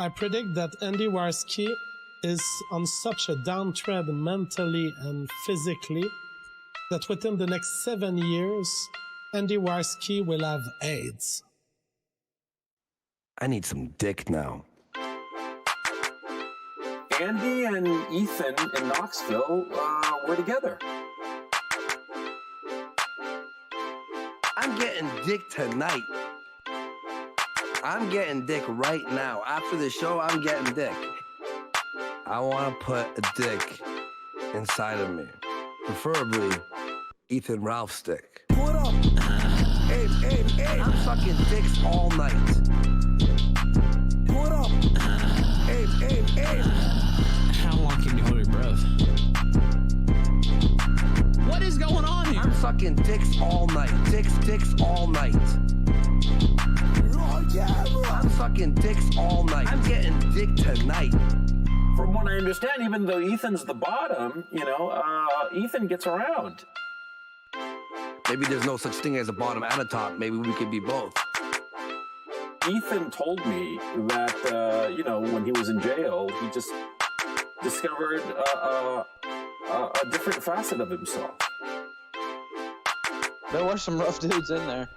I predict that Andy Warski is on such a downtrend mentally and physically that within the next 7 years, Andy Warski will have AIDS. I need some dick now. Andy and Ethan in Knoxville were together. I'm getting dick tonight. I'm getting dick right now. After the show, I'm getting dick. I want to put a dick inside of me. Preferably Ethan Ralph's dick. What up? Hey, hey, hey. I'm fucking dicks all night. What up? Hey, hey, hey. How long can you hold your breath? What is going on here? I'm fucking dicks all night. Dicks all night. Oh, yeah, I'm fucking dicks all night. I'm getting dick tonight. From what I understand, even though Ethan's the bottom, Ethan gets around. Maybe there's no such thing as a bottom and a top. Maybe we could be both. Ethan told me that, when he was in jail, he just discovered a different facet of himself. There were some rough dudes in there.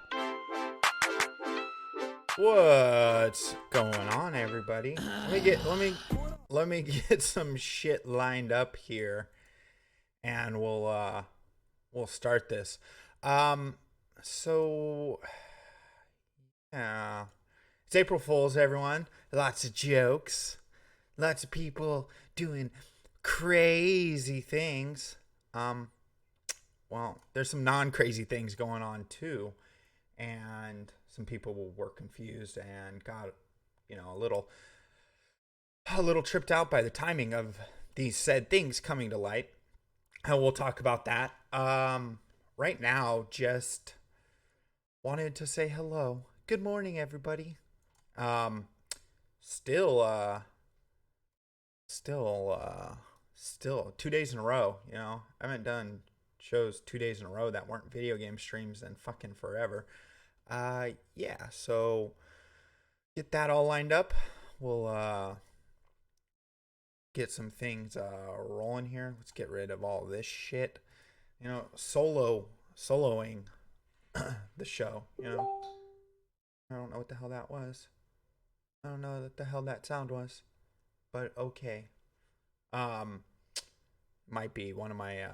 What's going on, everybody? Let me get some shit lined up here, and we'll start this. So yeah, it's April Fool's, everyone. Lots of jokes, lots of people doing crazy things. Well, there's some non-crazy things going on too, and some people were confused and got, a little tripped out by the timing of these said things coming to light. And we'll talk about that. Right now, just wanted to say hello. Good morning, everybody. Still 2 days in a row, I haven't done shows 2 days in a row that weren't video game streams in fucking forever. Yeah, so get that all lined up. We'll get some things rolling here. Let's get rid of all this shit. Soloing the show, I don't know what the hell that was. I don't know what the hell that sound was, but okay. Might be one of my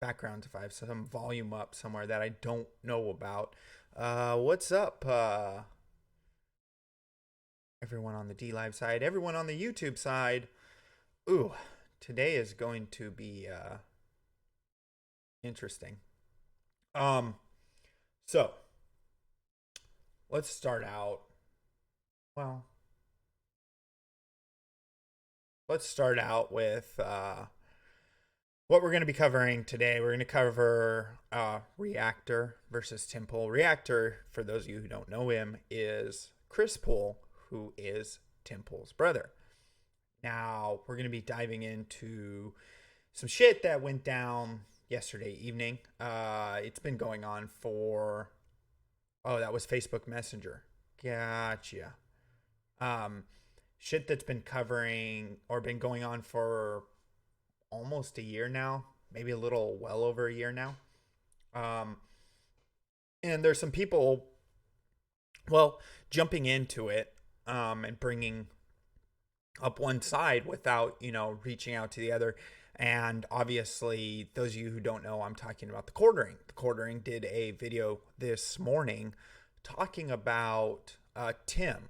backgrounds if I have some volume up somewhere that I don't know about. What's up, everyone on the DLive side, everyone on the YouTube side? Ooh, today is going to be interesting. So let's start out. Well, let's start out with what we're going to be covering today. We're going to cover Reactor versus Tim Pool. Reactor, for those of you who don't know him, is Chris Pool, who is Tim Pool's brother. Now, we're going to be diving into some shit that went down yesterday evening. It's been going on for... Oh, that was Facebook Messenger. Gotcha. Shit that's been covering or been going on for almost a year now. Maybe a little well over a year now. And there's some people, jumping into it and bringing up one side without, reaching out to the other. And obviously, those of you who don't know, I'm talking about the Quartering. The Quartering did a video this morning talking about Tim.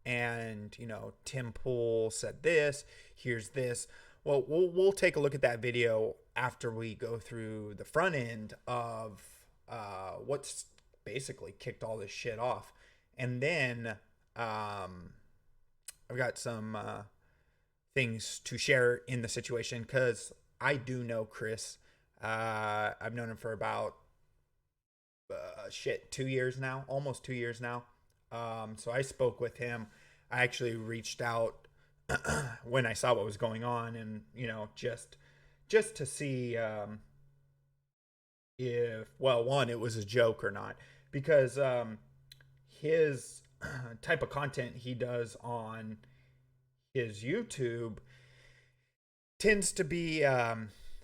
And, Tim Pool said this, here's this. Well, we'll take a look at that video after we go through the front end of what's basically kicked all this shit off. And then I've got some things to share in the situation because I do know Chris. I've known him for about 2 years now, almost 2 years now. So I spoke with him. I actually reached out when I saw what was going on, and just to see if, one, it was a joke or not, because his type of content he does on his YouTube tends to be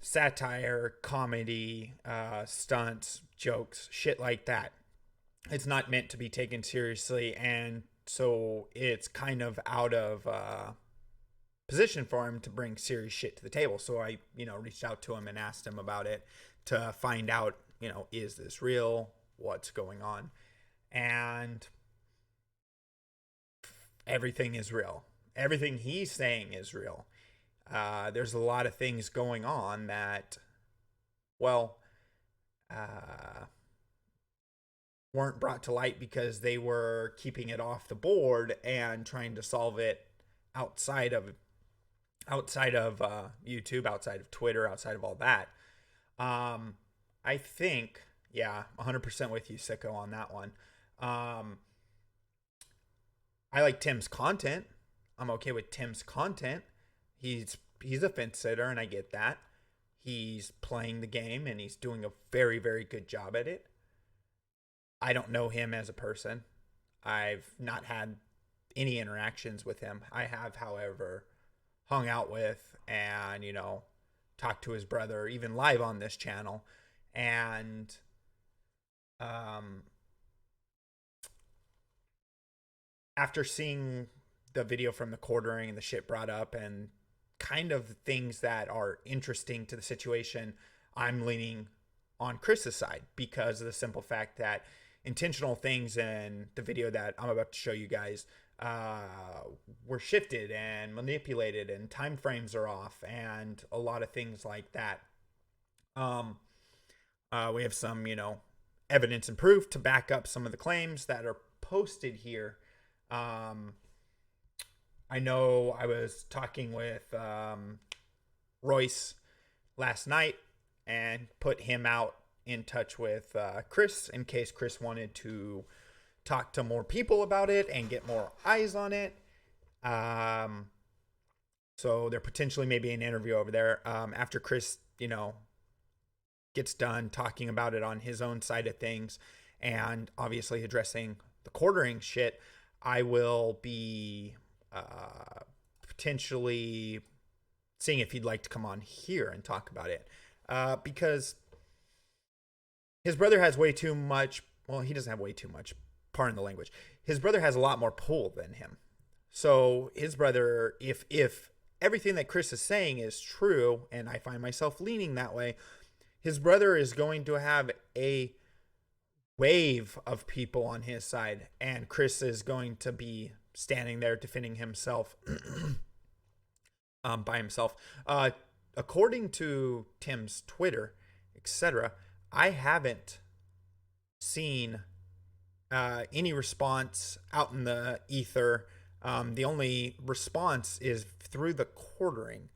satire, comedy, stunts, jokes, shit like that. It's not meant to be taken seriously, and so it's kind of out of position for him to bring serious shit to the table. So I, reached out to him and asked him about it to find out, is this real? What's going on? And everything is real. Everything he's saying is real. There's a lot of things going on that, weren't brought to light because they were keeping it off the board and trying to solve it outside of YouTube, outside of Twitter, outside of all that. I think, 100% with you, Sicko, on that one. I like Tim's content. I'm okay with Tim's content. He's a fence sitter, and I get that. He's playing the game, and he's doing a very, very good job at it. I don't know him as a person. I've not had any interactions with him. I have, however, hung out with and, talked to his brother, even live on this channel. And after seeing the video from the quartering and the shit brought up and kind of things that are interesting to the situation, I'm leaning on Chris's side because of the simple fact that intentional things in the video that I'm about to show you guys were shifted and manipulated, and time frames are off, and a lot of things like that. We have some, evidence and proof to back up some of the claims that are posted here. I know I was talking with Royce last night and put him out in touch with Chris in case Chris wanted to talk to more people about it and get more eyes on it. So there potentially may be an interview over there after Chris, gets done talking about it on his own side of things and obviously addressing the quartering shit. I will be potentially seeing if he'd like to come on here and talk about it because his brother has way too much. Well, he doesn't have way too much. Pardon the language. His brother has a lot more pull than him. So his brother, if everything that Chris is saying is true, and I find myself leaning that way, his brother is going to have a wave of people on his side, and Chris is going to be standing there defending himself by himself. According to Tim's Twitter, etc., I haven't seen any response out in the ether. The only response is through the quartering,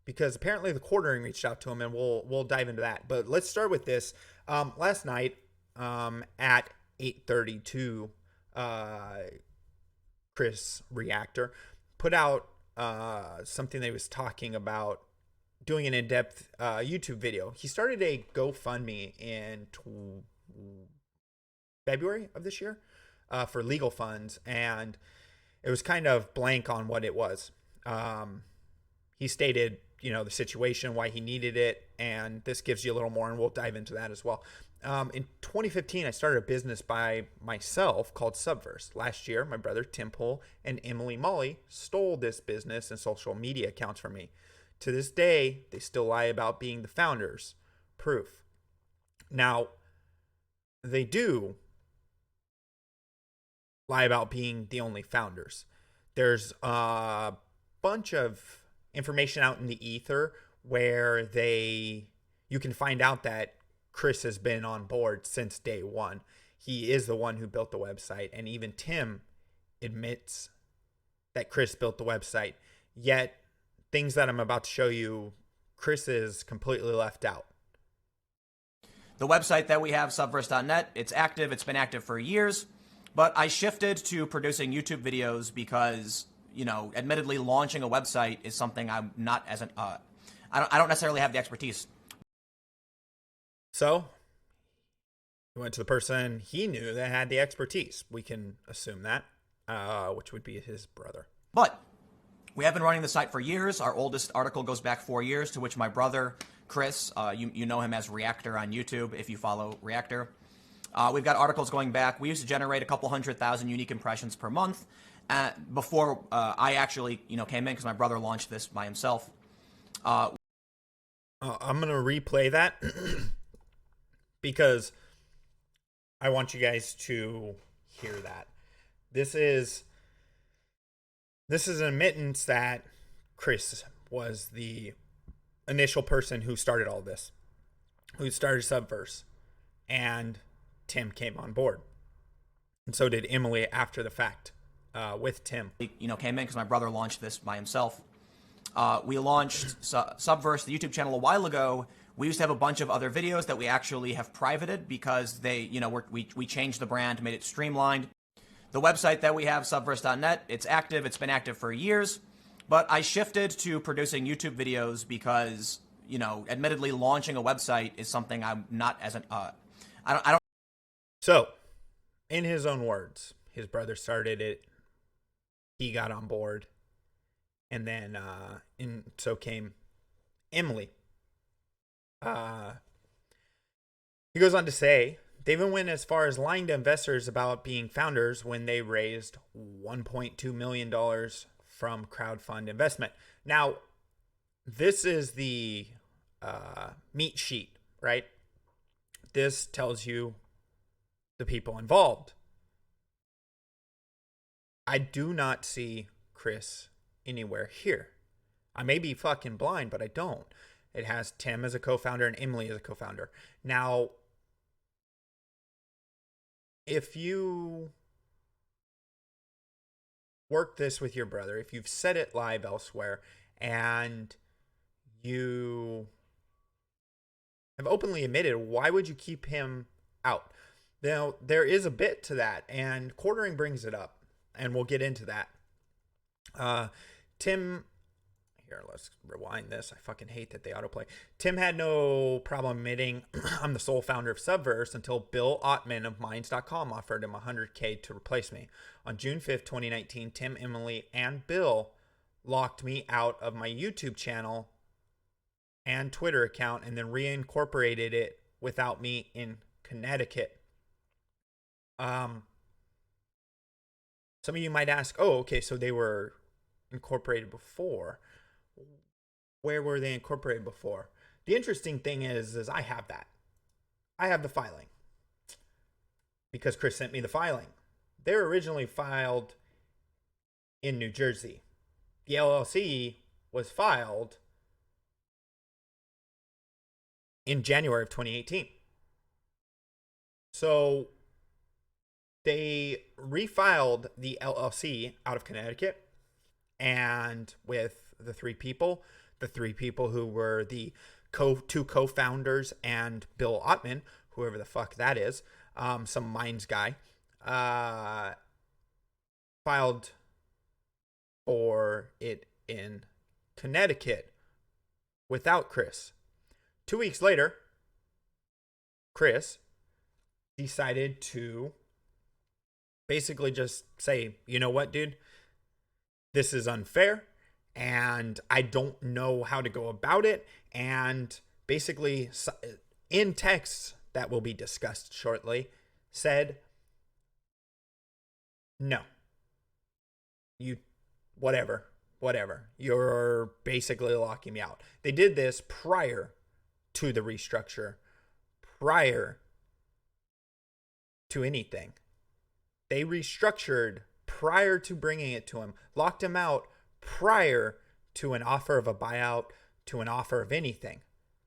because apparently the quartering reached out to him, and we'll dive into that. But let's start with this. Last night at 8:32, Chris Reactor put out something that he was talking about doing an in-depth YouTube video. He started a GoFundMe in February of this year for legal funds, and it was kind of blank on what it was. He stated, the situation, why he needed it, and this gives you a little more, and we'll dive into that as well. In 2015, I started a business by myself called Subverse. Last year, my brother Tim Pool and Emily Molly stole this business and social media accounts from me. To this day, they still lie about being the founders. Proof. Now, they do lie about being the only founders. There's a bunch of information out in the ether where you can find out that Chris has been on board since day one. He is the one who built the website, and even Tim admits that Chris built the website. Yet, things that I'm about to show you, Chris is completely left out. The website that we have, subverse.net, it's active. It's been active for years. But I shifted to producing YouTube videos because, admittedly, launching a website is something I'm not as an I don't necessarily have the expertise. So, He went to the person he knew that had the expertise. We can assume that, which would be his brother. But we have been running the site for years. Our oldest article goes back 4 years, to which my brother, Chris, you know him as Reactor on YouTube if you follow Reactor. We've got articles going back. We used to generate a couple 100,000 unique impressions per month before I actually came in, because my brother launched this by himself. I'm going to replay that because I want you guys to hear that. This is an admittance that Chris was the initial person who started all this, who started Subverse, and Tim came on board. And so did Emily after the fact with Tim. Came in because my brother launched this by himself. We launched Subverse, the YouTube channel, a while ago. We used to have a bunch of other videos that we actually have privated because they, we changed the brand, made it streamlined. The website that we have, subverse.net, it's active. It's been active for years. But I shifted to producing YouTube videos because, admittedly, launching a website is something I'm not as an... I don't. So, in his own words, his brother started it. He got on board. And then, so came Emily. He goes on to say, they even went as far as lying to investors about being founders when they raised $1.2 million from crowdfund investment. Now, this is the meat sheet, right? This tells you the people involved. I do not see Chris anywhere here. I may be fucking blind, but I don't. It has Tim as a co-founder and Emily as a co-founder. Now, if you work this with your brother, if you've said it live elsewhere, and you have openly admitted, why would you keep him out? Now, there is a bit to that, and Quartering brings it up, and we'll get into that. Tim... Here, let's rewind this. I fucking hate that they autoplay. Tim had no problem admitting I'm the sole founder of Subverse until Bill Ottman of Minds.com offered him $100K to replace me. On June 5th, 2019, Tim, Emily, and Bill locked me out of my YouTube channel and Twitter account and then reincorporated it without me in Connecticut. Some of you might ask, oh, okay, so they were incorporated before. Where were they incorporated before? The interesting thing is I have that. I have the filing. Because Chris sent me the filing. They were originally filed in New Jersey. The LLC was filed in January of 2018. So they refiled the LLC out of Connecticut, and with the three people who were the two co-founders and Bill Ottman, whoever the fuck that is, some Minds guy, filed for it in Connecticut without Chris. 2 weeks later, Chris decided to basically just say, you know what, dude? This is unfair, and I don't know how to go about it. And basically, in texts that will be discussed shortly, said, no, you, whatever, you're basically locking me out. They did this prior to the restructure, prior to anything. They restructured prior to bringing it to him, locked him out prior to an offer of a buyout, to an offer of anything.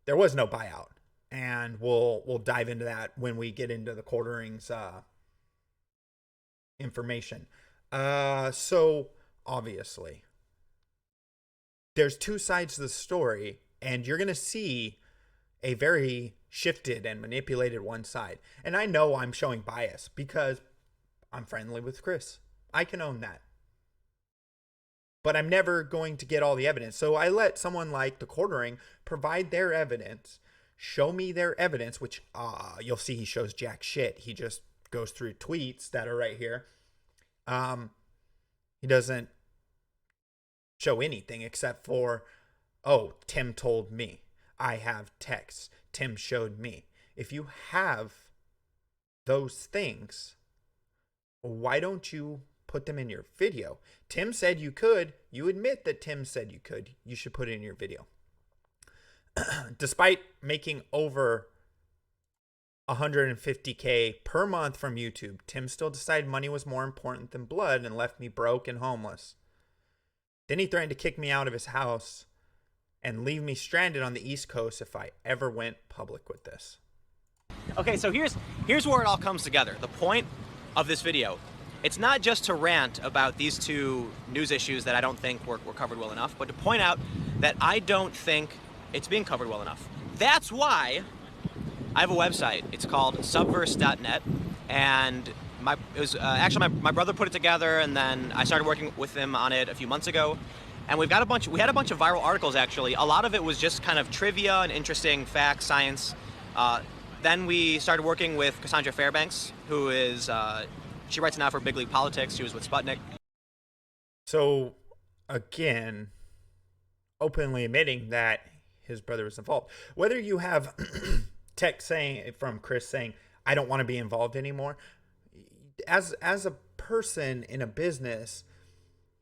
There was no buyout, and we'll dive into that when we get into the Quartering's information. So obviously, there's two sides to the story, and you're gonna see a very shifted and manipulated one side. And I know I'm showing bias because I'm friendly with Chris. I can own that. But I'm never going to get all the evidence. So I let someone like the Quartering provide their evidence, show me their evidence, which you'll see he shows jack shit. He just goes through tweets that are right here. He doesn't show anything except for, oh, Tim told me. I have texts. Tim showed me. If you have those things, why don't you put them in your video? Tim said you could. You admit that Tim said you could. You should put it in your video. Despite making over $150K per month from YouTube, Tim still decided money was more important than blood and left me broke and homeless. Then he threatened to kick me out of his house and leave me stranded on the East Coast if I ever went public with this. Okay, so here's where it all comes together. The point of this video, it's not just to rant about these two news issues that I don't think were covered well enough, but to point out that I don't think it's being covered well enough. That's why I have a website. It's called subverse.net, and my brother put it together, and then I started working with him on it a few months ago. And we had a bunch of viral articles, actually. A lot of it was just kind of trivia and interesting facts, science. Then we started working with Cassandra Fairbanks, who is, she writes now for Big League Politics. She was with Sputnik. So, again, openly admitting that his brother was involved. Whether you have text from Chris saying, I don't want to be involved anymore, as a person in a business,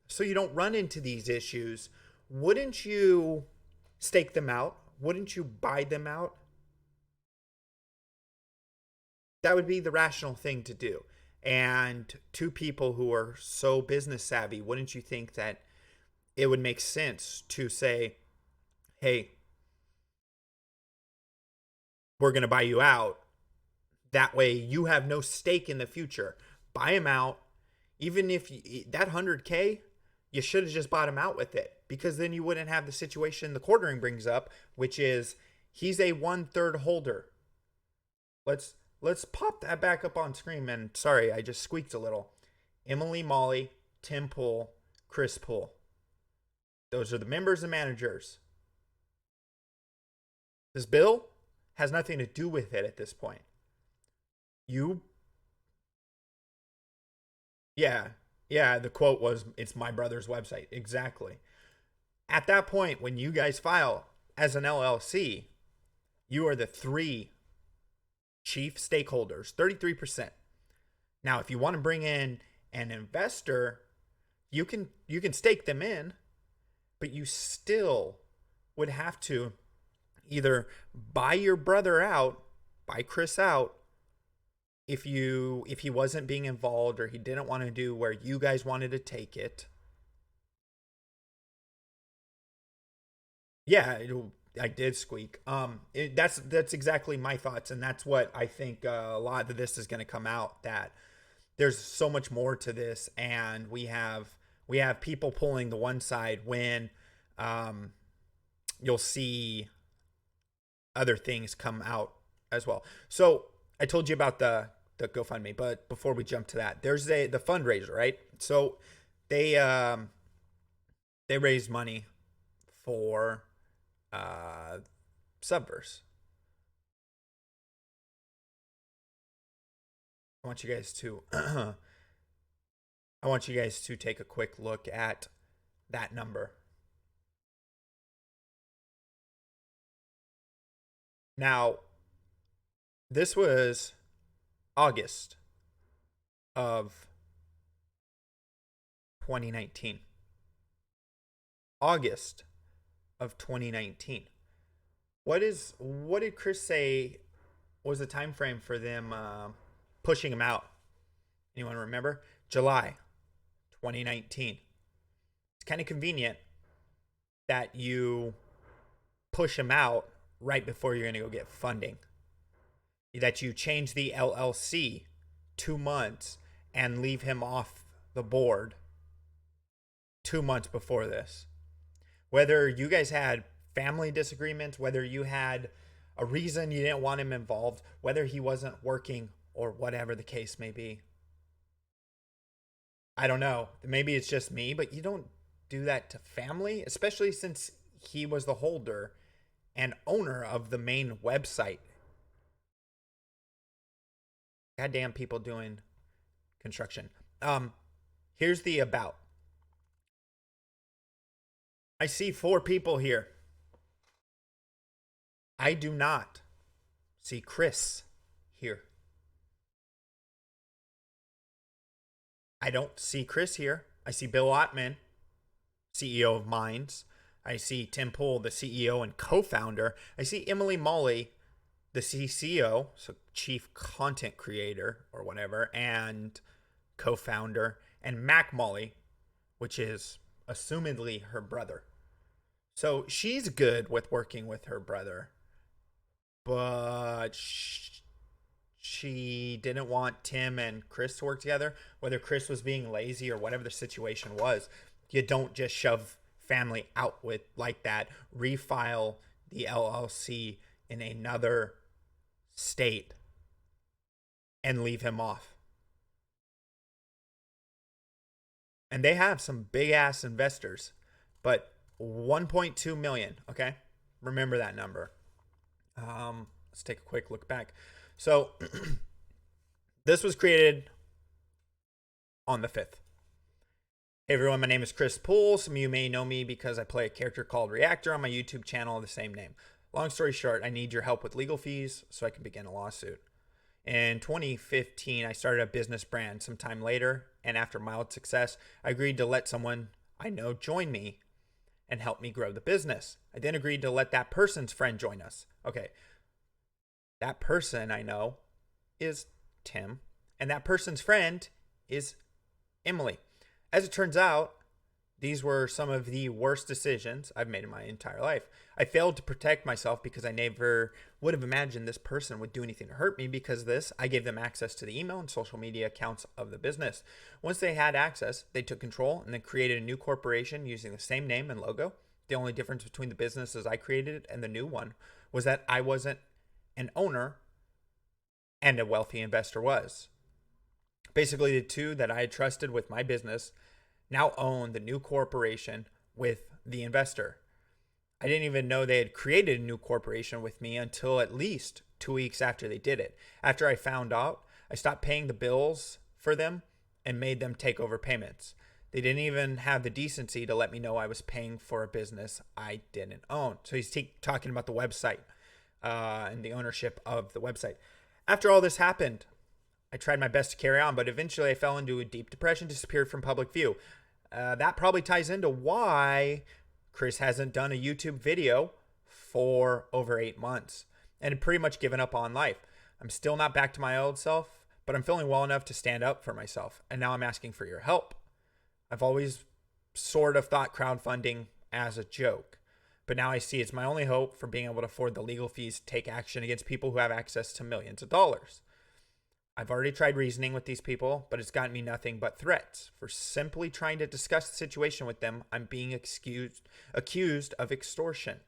so you don't run into these issues, wouldn't you stake them out? Wouldn't you buy them out? That would be the rational thing to do. And two people who are so business savvy, wouldn't you think that it would make sense to say, hey, we're going to buy you out. That way you have no stake in the future. Buy him out. Even if that 100K, you should have just bought him out with it, because then you wouldn't have the situation the quartering brings up, which is he's a 1/3 holder. Let's pop that back up on screen, man. Sorry, I just squeaked a little. Emily Molly, Tim Pool, Chris Pool. Those are the members and managers. This bill has nothing to do with it at this point. Yeah, the quote was, it's my brother's website. Exactly. At that point, when you guys file as an LLC, you are the 3 chief stakeholders, 33%. Now, if you want to bring in an investor, you can stake them in, but you still would have to either buy your brother out, buy Chris out, if he wasn't being involved or he didn't want to do where you guys wanted to take it. Yeah, I did squeak. That's exactly my thoughts, and that's what I think a lot of this is going to come out, that there's so much more to this, and we have people pulling the one side when you'll see other things come out as well. So I told you about the GoFundMe, but before we jump to that, there's the fundraiser, right? So they raised money for Subverse. I want you guys to take a quick look at that number. Now, this was August of 2019. August of 2019. What did Chris say was the time frame for them pushing him out? Anyone remember? July 2019. It's kind of convenient that you push him out right before you're going to go get funding. That you change the LLC 2 months and leave him off the board 2 months before this. Whether you guys had family disagreements, whether you had a reason you didn't want him involved, whether he wasn't working, or whatever the case may be. I don't know. Maybe it's just me, but you don't do that to family, especially since he was the holder and owner of the main website. Goddamn people doing construction. Here's the about. I see 4 people here. I do not see Chris here. I don't see Chris here. I see Bill Ottman, CEO of Minds. I see Tim Pool, the CEO and co-founder. I see Emily Molly, the CCO, so chief content creator or whatever, and co-founder, and Mac Molly, which is assumedly her brother. So she's good with working with her brother, but she didn't want Tim and Chris to work together, whether Chris was being lazy or whatever the situation was. You don't just shove family out with like that, refile the LLC in another state and leave him off. And they have some big ass investors, but 1.2 million, okay? Remember that number. Let's take a quick look back. So this was created on the 5th. Hey everyone, my name is Chris Poole. Some of you may know me because I play a character called Reactor on my YouTube channel of the same name. Long story short, I need your help with legal fees so I can begin a lawsuit. In 2015, I started a business brand. Sometime later, and after mild success, I agreed to let someone I know join me and help me grow the business. I then agreed to let that person's friend join us. Okay, that person I know is Tim, and that person's friend is Emily. As it turns out, these were some of the worst decisions I've made in my entire life. I failed to protect myself because I never would have imagined this person would do anything to hurt me. Because of this, I gave them access to the email and social media accounts of the business. Once they had access, they took control and then created a new corporation using the same name and logo. The only difference between the businesses I created and the new one was that I wasn't an owner and a wealthy investor was. Basically, the two that I had trusted with my business now own the new corporation with the investor. I didn't even know they had created a new corporation with me until at least 2 weeks after they did it. After I found out, I stopped paying the bills for them and made them take over payments. They didn't even have the decency to let me know I was paying for a business I didn't own. So he's talking about the website and the ownership of the website. After all this happened, I tried my best to carry on, but eventually I fell into a deep depression, disappeared from public view. That probably ties into why Chris hasn't done a YouTube video for over 8 months and had pretty much given up on life. I'm still not back to my old self, but I'm feeling well enough to stand up for myself. And now I'm asking for your help. I've always sort of thought crowdfunding as a joke, but now I see it's my only hope for being able to afford the legal fees to take action against people who have access to millions of dollars. I've already tried reasoning with these people, but it's gotten me nothing but threats. For simply trying to discuss the situation with them, I'm being accused of extortion.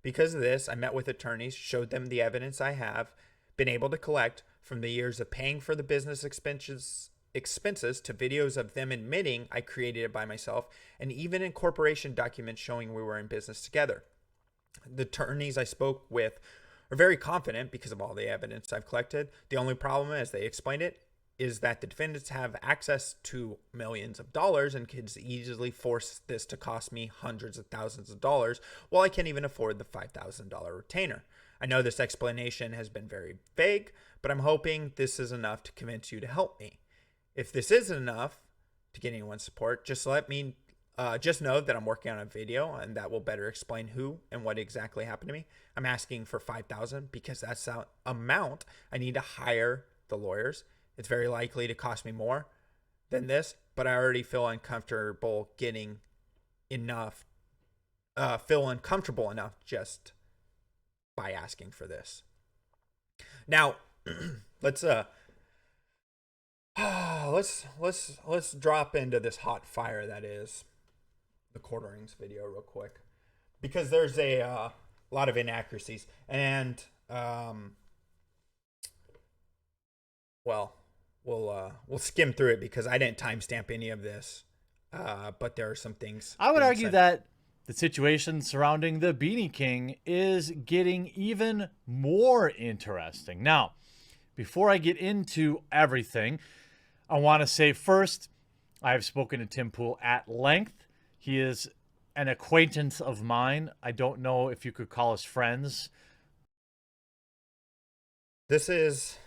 Because of this, I met with attorneys, showed them the evidence I have been able to collect from the years of paying for the business expenses to videos of them admitting I created it by myself, and even incorporation documents showing we were in business together. The attorneys I spoke with are very confident because of all the evidence I've collected. The only problem, as they explained it, is that the defendants have access to millions of dollars and could easily force this to cost me hundreds of thousands of dollars, while I can't even afford the $5,000 retainer. I know this explanation has been very vague, but I'm hoping this is enough to convince you to help me. If this isn't enough to get anyone's support, just know that I'm working on a video and that will better explain who and what exactly happened to me. I'm asking for $5,000 because that's the amount I need to hire the lawyers. It's very likely to cost me more than this, but I already feel uncomfortable enough just by asking for this. Now, let's drop into this hot fire that is the quarter rings video real quick, because there's a lot of inaccuracies, and we'll skim through it because I didn't timestamp any of this, but there are some things. I would argue that the situation surrounding the Beanie King is getting even more interesting. Now, before I get into everything, I want to say first, I have spoken to Tim Pool at length. He is an acquaintance of mine. I don't know if you could call us friends. This is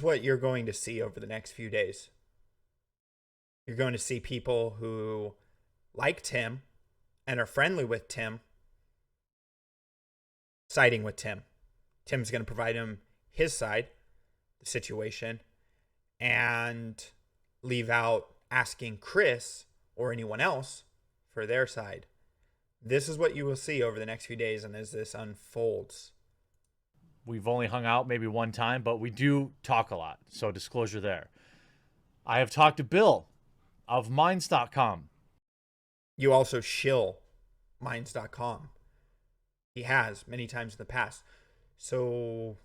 what you're going to see over the next few days. You're going to see people who like Tim and are friendly with Tim siding with Tim. Tim's going to provide him his side, the situation, and leave out asking Chris or anyone else for their side. This is what you will see over the next few days and as this unfolds. We've only hung out maybe one time, but we do talk a lot. So disclosure there. I have talked to Bill of Minds.com. You also shill Minds.com. He has many times in the past. So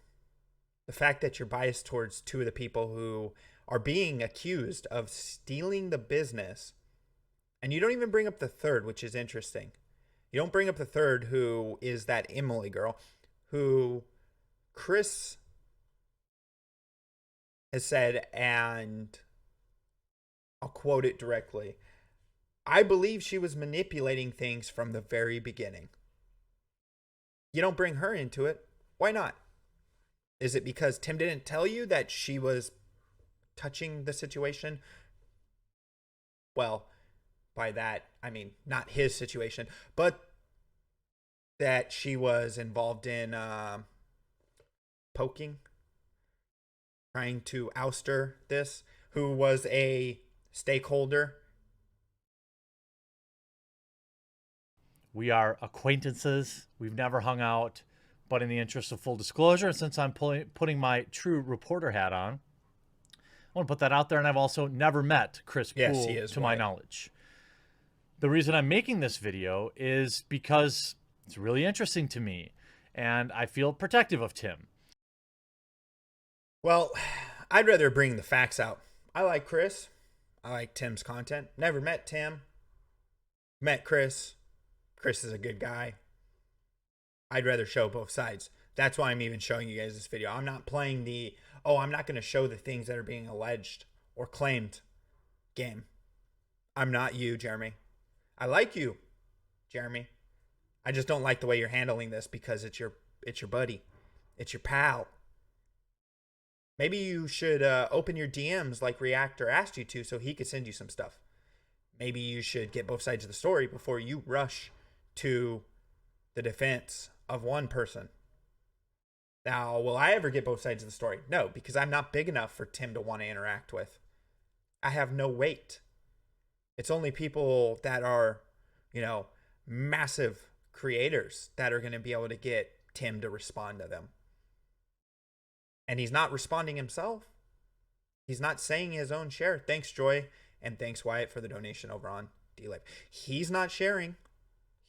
the fact that you're biased towards two of the people who are being accused of stealing the business, and you don't even bring up the third, which is interesting. You don't bring up the third, who is that Emily girl, who Chris has said, and I'll quote it directly, I believe she was manipulating things from the very beginning. You don't bring her into it. Why not? Is it because Tim didn't tell you that she was touching the situation? Well, by that, I mean, not his situation, but that she was involved in poking, trying to ouster this, who was a stakeholder. We are acquaintances. We've never hung out. But in the interest of full disclosure, since I'm putting my true reporter hat on, I want to put that out there. And I've also never met Chris Poole, to my knowledge. The reason I'm making this video is because it's really interesting to me, and I feel protective of Tim. Well, I'd rather bring the facts out. I like Chris. I like Tim's content. Never met Tim. Met Chris. Chris is a good guy. I'd rather show both sides. That's why I'm even showing you guys this video. I'm not playing the, I'm not going to show the things that are being alleged or claimed game. I'm not you, Jeremy. I like you, Jeremy. I just don't like the way you're handling this because it's your buddy. It's your pal. Maybe you should open your DMs like Reactor asked you to so he could send you some stuff. Maybe you should get both sides of the story before you rush to the defense of one person. Now, will I ever get both sides of the story? No, because I'm not big enough for Tim to want to interact with. I have no weight. It's only people that are, massive creators that are going to be able to get Tim to respond to them. And he's not responding himself. He's not saying his own share. Thanks, Joy. And thanks, Wyatt, for the donation over on DLive. He's not sharing.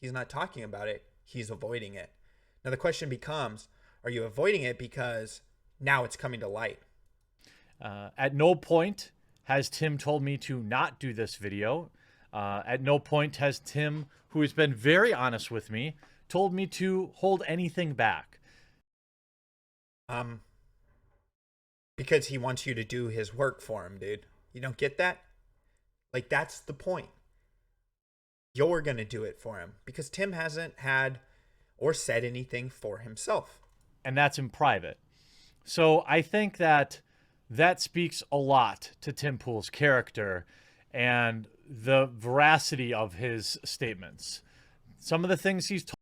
He's not talking about it. He's avoiding it. Now, the question becomes, are you avoiding it because now it's coming to light? At no point has Tim told me to not do this video. At no point has Tim, who has been very honest with me, told me to hold anything back. Because he wants you to do his work for him, dude. You don't get that? Like, that's the point. You're going to do it for him because Tim hasn't had or said anything for himself. And that's in private. So I think that speaks a lot to Tim Pool's character and the veracity of his statements. Some of the things he's told.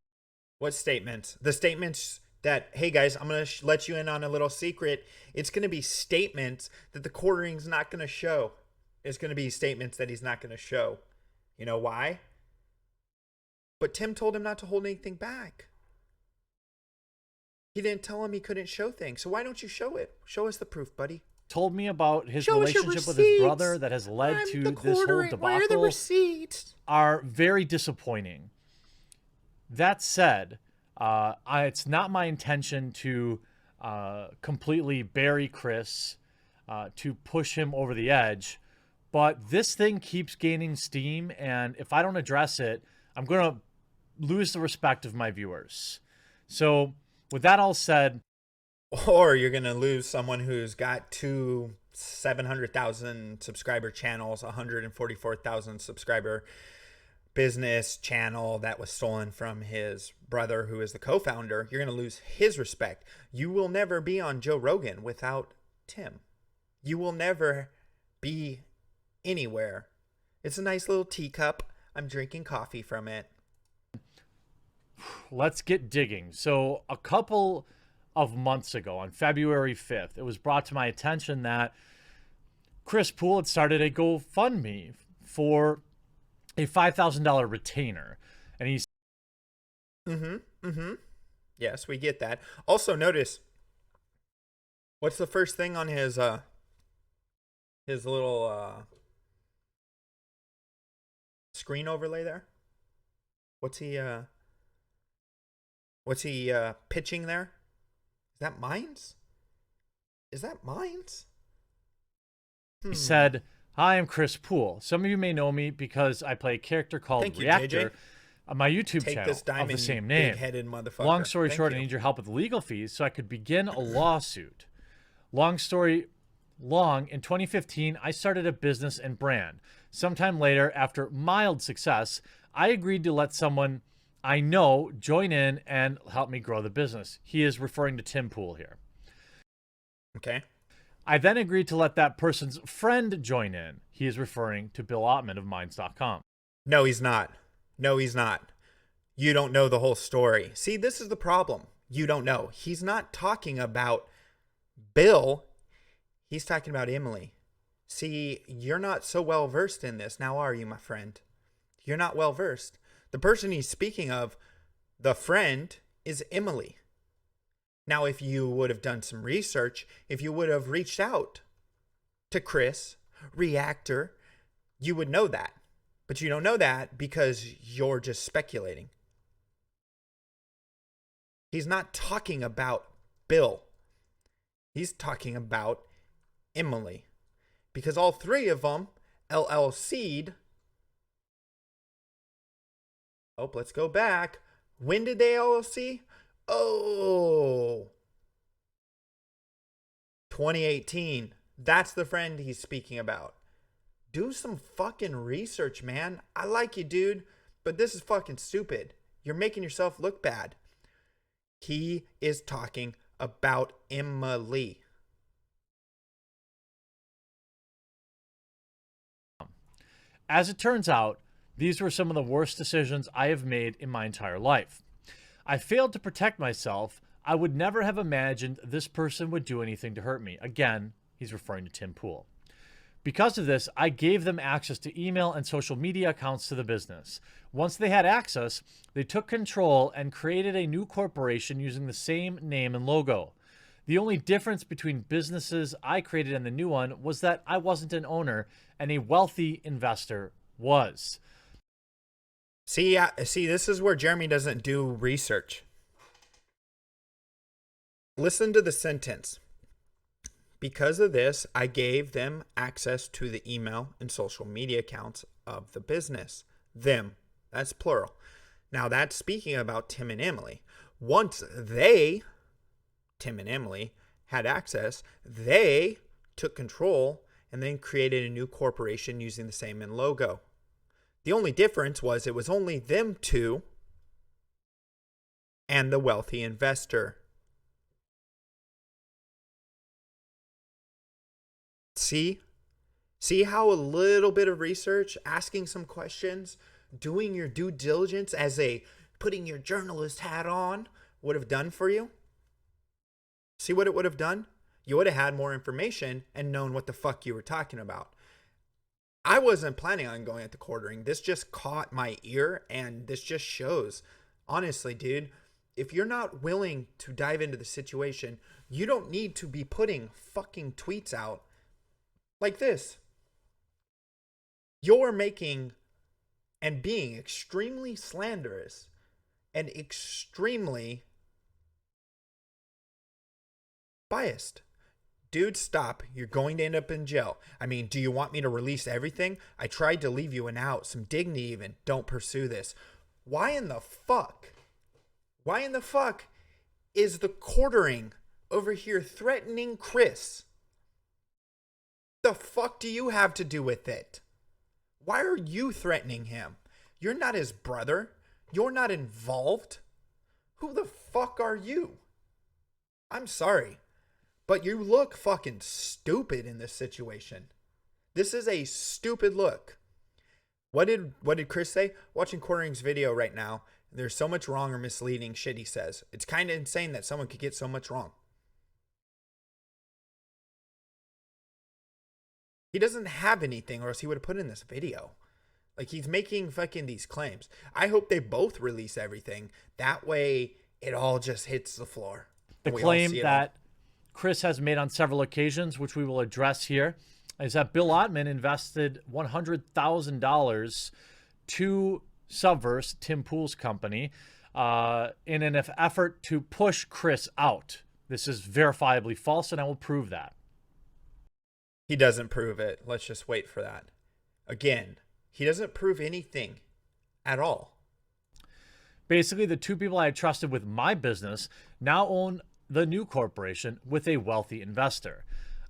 What statements? The statements that, hey guys, I'm going to let you in on a little secret. It's going to be statements that the quartering's not going to show. It's going to be statements that he's not going to show. You know why? But Tim told him not to hold anything back. He didn't tell him he couldn't show things. So why don't you show it? Show us the proof, buddy. Told me about his relationship with his brother that has led to this whole debacle. Where are the receipts? Are very disappointing. That said, it's not my intention to completely bury Chris, to push him over the edge, but this thing keeps gaining steam, and if I don't address it, I'm going to lose the respect of my viewers. So with that all said, or you're going to lose someone who's got 700,000 subscriber channels, 144,000 subscriber business channel that was stolen from his brother, who is the co-founder. You're going to lose his respect. You will never be on Joe Rogan without Tim. You will never be anywhere. It's a nice little teacup. I'm drinking coffee from it. let's get digging. So a couple of months ago, on February 5th, it was brought to my attention that Chris Poole had started a GoFundMe for a $5,000 retainer. And he's... Yes, we get that. Also, notice, what's the first thing on his little screen overlay there? What's he pitching there? Is that Mines? He said, "Hi, I'm Chris Poole. Some of you may know me because I play a character called Thank you, Reactor JJ. on my YouTube Take channel this diamond, of the you same name. big-headed motherfucker. Long story Thank short, you. I need your help with legal fees so I could begin a lawsuit. Long story long, in 2015, I started a business and brand. Sometime later, after mild success, I agreed to let someone I know join in and help me grow the business." He is referring to Tim Poole here. Okay. "I then agreed to let that person's friend join in." He is referring to Bill Ottman of Minds.com. No, he's not. No, he's not. You don't know the whole story. See, this is the problem. You don't know. He's not talking about Bill. He's talking about Emily. See, you're not so well versed in this. Now, are you, my friend? You're not well versed. The person he's speaking of, the friend, is Emily. Now, if you would have done some research, if you would have reached out to Chris, Reactor, you would know that. But you don't know that because you're just speculating. He's not talking about Bill. He's talking about Emily. Because all three of them LLC'd. Oh, let's go back. When did they LLC? Oh, 2018. That's the friend he's speaking about. Do some fucking research, man. I like you, dude, but this is fucking stupid. You're making yourself look bad. He is talking about Emily. As it turns out, these were some of the worst decisions I have made in my entire life. I failed to protect myself. I would never have imagined this person would do anything to hurt me. Again, he's referring to Tim Poole. Because of this, I gave them access to email and social media accounts to the business. Once they had access, they took control and created a new corporation using the same name and logo. The only difference between businesses I created and the new one was that I wasn't an owner and a wealthy investor was. See, this is where Jeremy doesn't do research. Listen to the sentence. Because of this, I gave them access to the email and social media accounts of the business. Them. That's plural. Now that's speaking about Tim and Emily. Once they, Tim and Emily, had access, they took control and then created a new corporation using the same logo. The only difference was it was only them two and the wealthy investor. See how a little bit of research, asking some questions, doing your due diligence as putting your journalist hat on would have done for you? See what it would have done? You would have had more information and known what the fuck you were talking about. I wasn't planning on going at the quartering. This just caught my ear, and this just shows. Honestly, dude, if you're not willing to dive into the situation, you don't need to be putting fucking tweets out like this. You're making and being extremely slanderous and extremely biased. Dude, stop. You're going to end up in jail. I mean, do you want me to release everything? I tried to leave you an out, some dignity even. Don't pursue this. Why in the fuck? Why in the fuck is the quartering over here threatening Chris? The fuck do you have to do with it? Why are you threatening him? You're not his brother. You're not involved. Who the fuck are you? I'm sorry, but you look fucking stupid in this situation. This is a stupid look. What did Chris say? Watching Quartering's video right now, there's so much wrong or misleading shit he says. It's kind of insane that someone could get so much wrong. He doesn't have anything, or else he would have put in this video. Like, he's making fucking these claims. I hope they both release everything. That way, it all just hits the floor. The claim that Chris has made on several occasions, which we will address here, is that Bill Ottman invested $100,000 to Subverse, Tim Pool's company, in an effort to push Chris out. This is verifiably false, and I will prove that. He doesn't prove it. Let's just wait for that. Again, he doesn't prove anything at all. Basically, the two people I had trusted with my business now own the new corporation with a wealthy investor.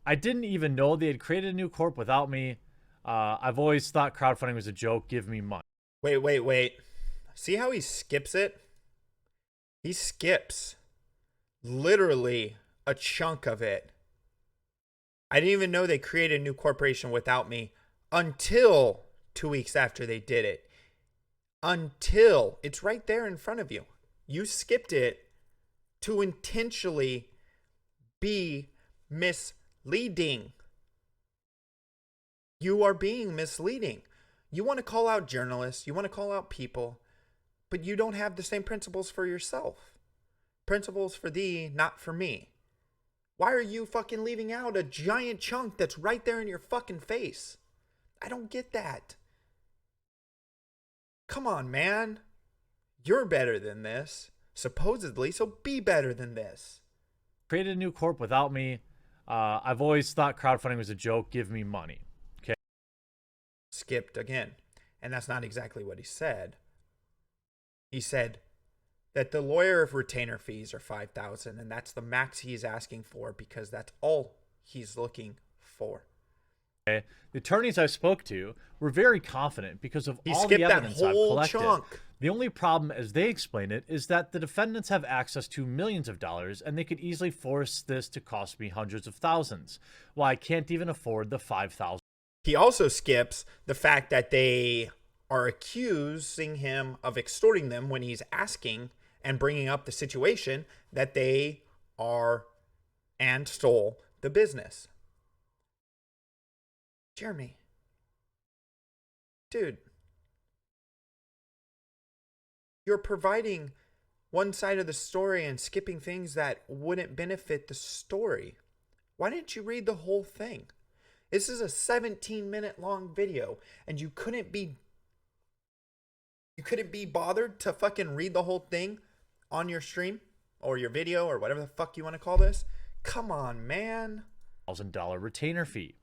I didn't even know they had created a new corp without me. I've always thought crowdfunding was a joke. Give me money. Wait. See how he skips it? He skips literally a chunk of it. I didn't even know they created a new corporation without me until 2 weeks after they did it. Until it's right there in front of you. You skipped it to intentionally be misleading. You are being misleading. You want to call out journalists, you want to call out people, but you don't have the same principles for yourself. Principles for thee, not for me. Why are you fucking leaving out a giant chunk that's right there in your fucking face? I don't get that. Come on, man. You're better than this, supposedly, so be better than this. Created a new corp without me. I've always thought crowdfunding was a joke. Give me money. Okay. Skipped again. And that's not exactly what he said. He said that the lawyer retainer fees are $5,000, and that's the max he's asking for because that's all he's looking for. Okay. The attorneys I spoke to were very confident because of He all the skipped that evidence I've whole collected. chunk. The only problem, as they explain it, is that the defendants have access to millions of dollars, and they could easily force this to cost me hundreds of thousands, while I can't even afford the $5,000. He also skips the fact that they are accusing him of extorting them when he's asking and bringing up the situation that they are and stole the business. Jeremy. Dude. You're providing one side of the story and skipping things that wouldn't benefit the story. Why didn't you read the whole thing? This is a 17-minute long video, and you couldn't be bothered to fucking read the whole thing on your stream or your video or whatever the fuck you want to call this? Come on, man. $1,000 retainer fee.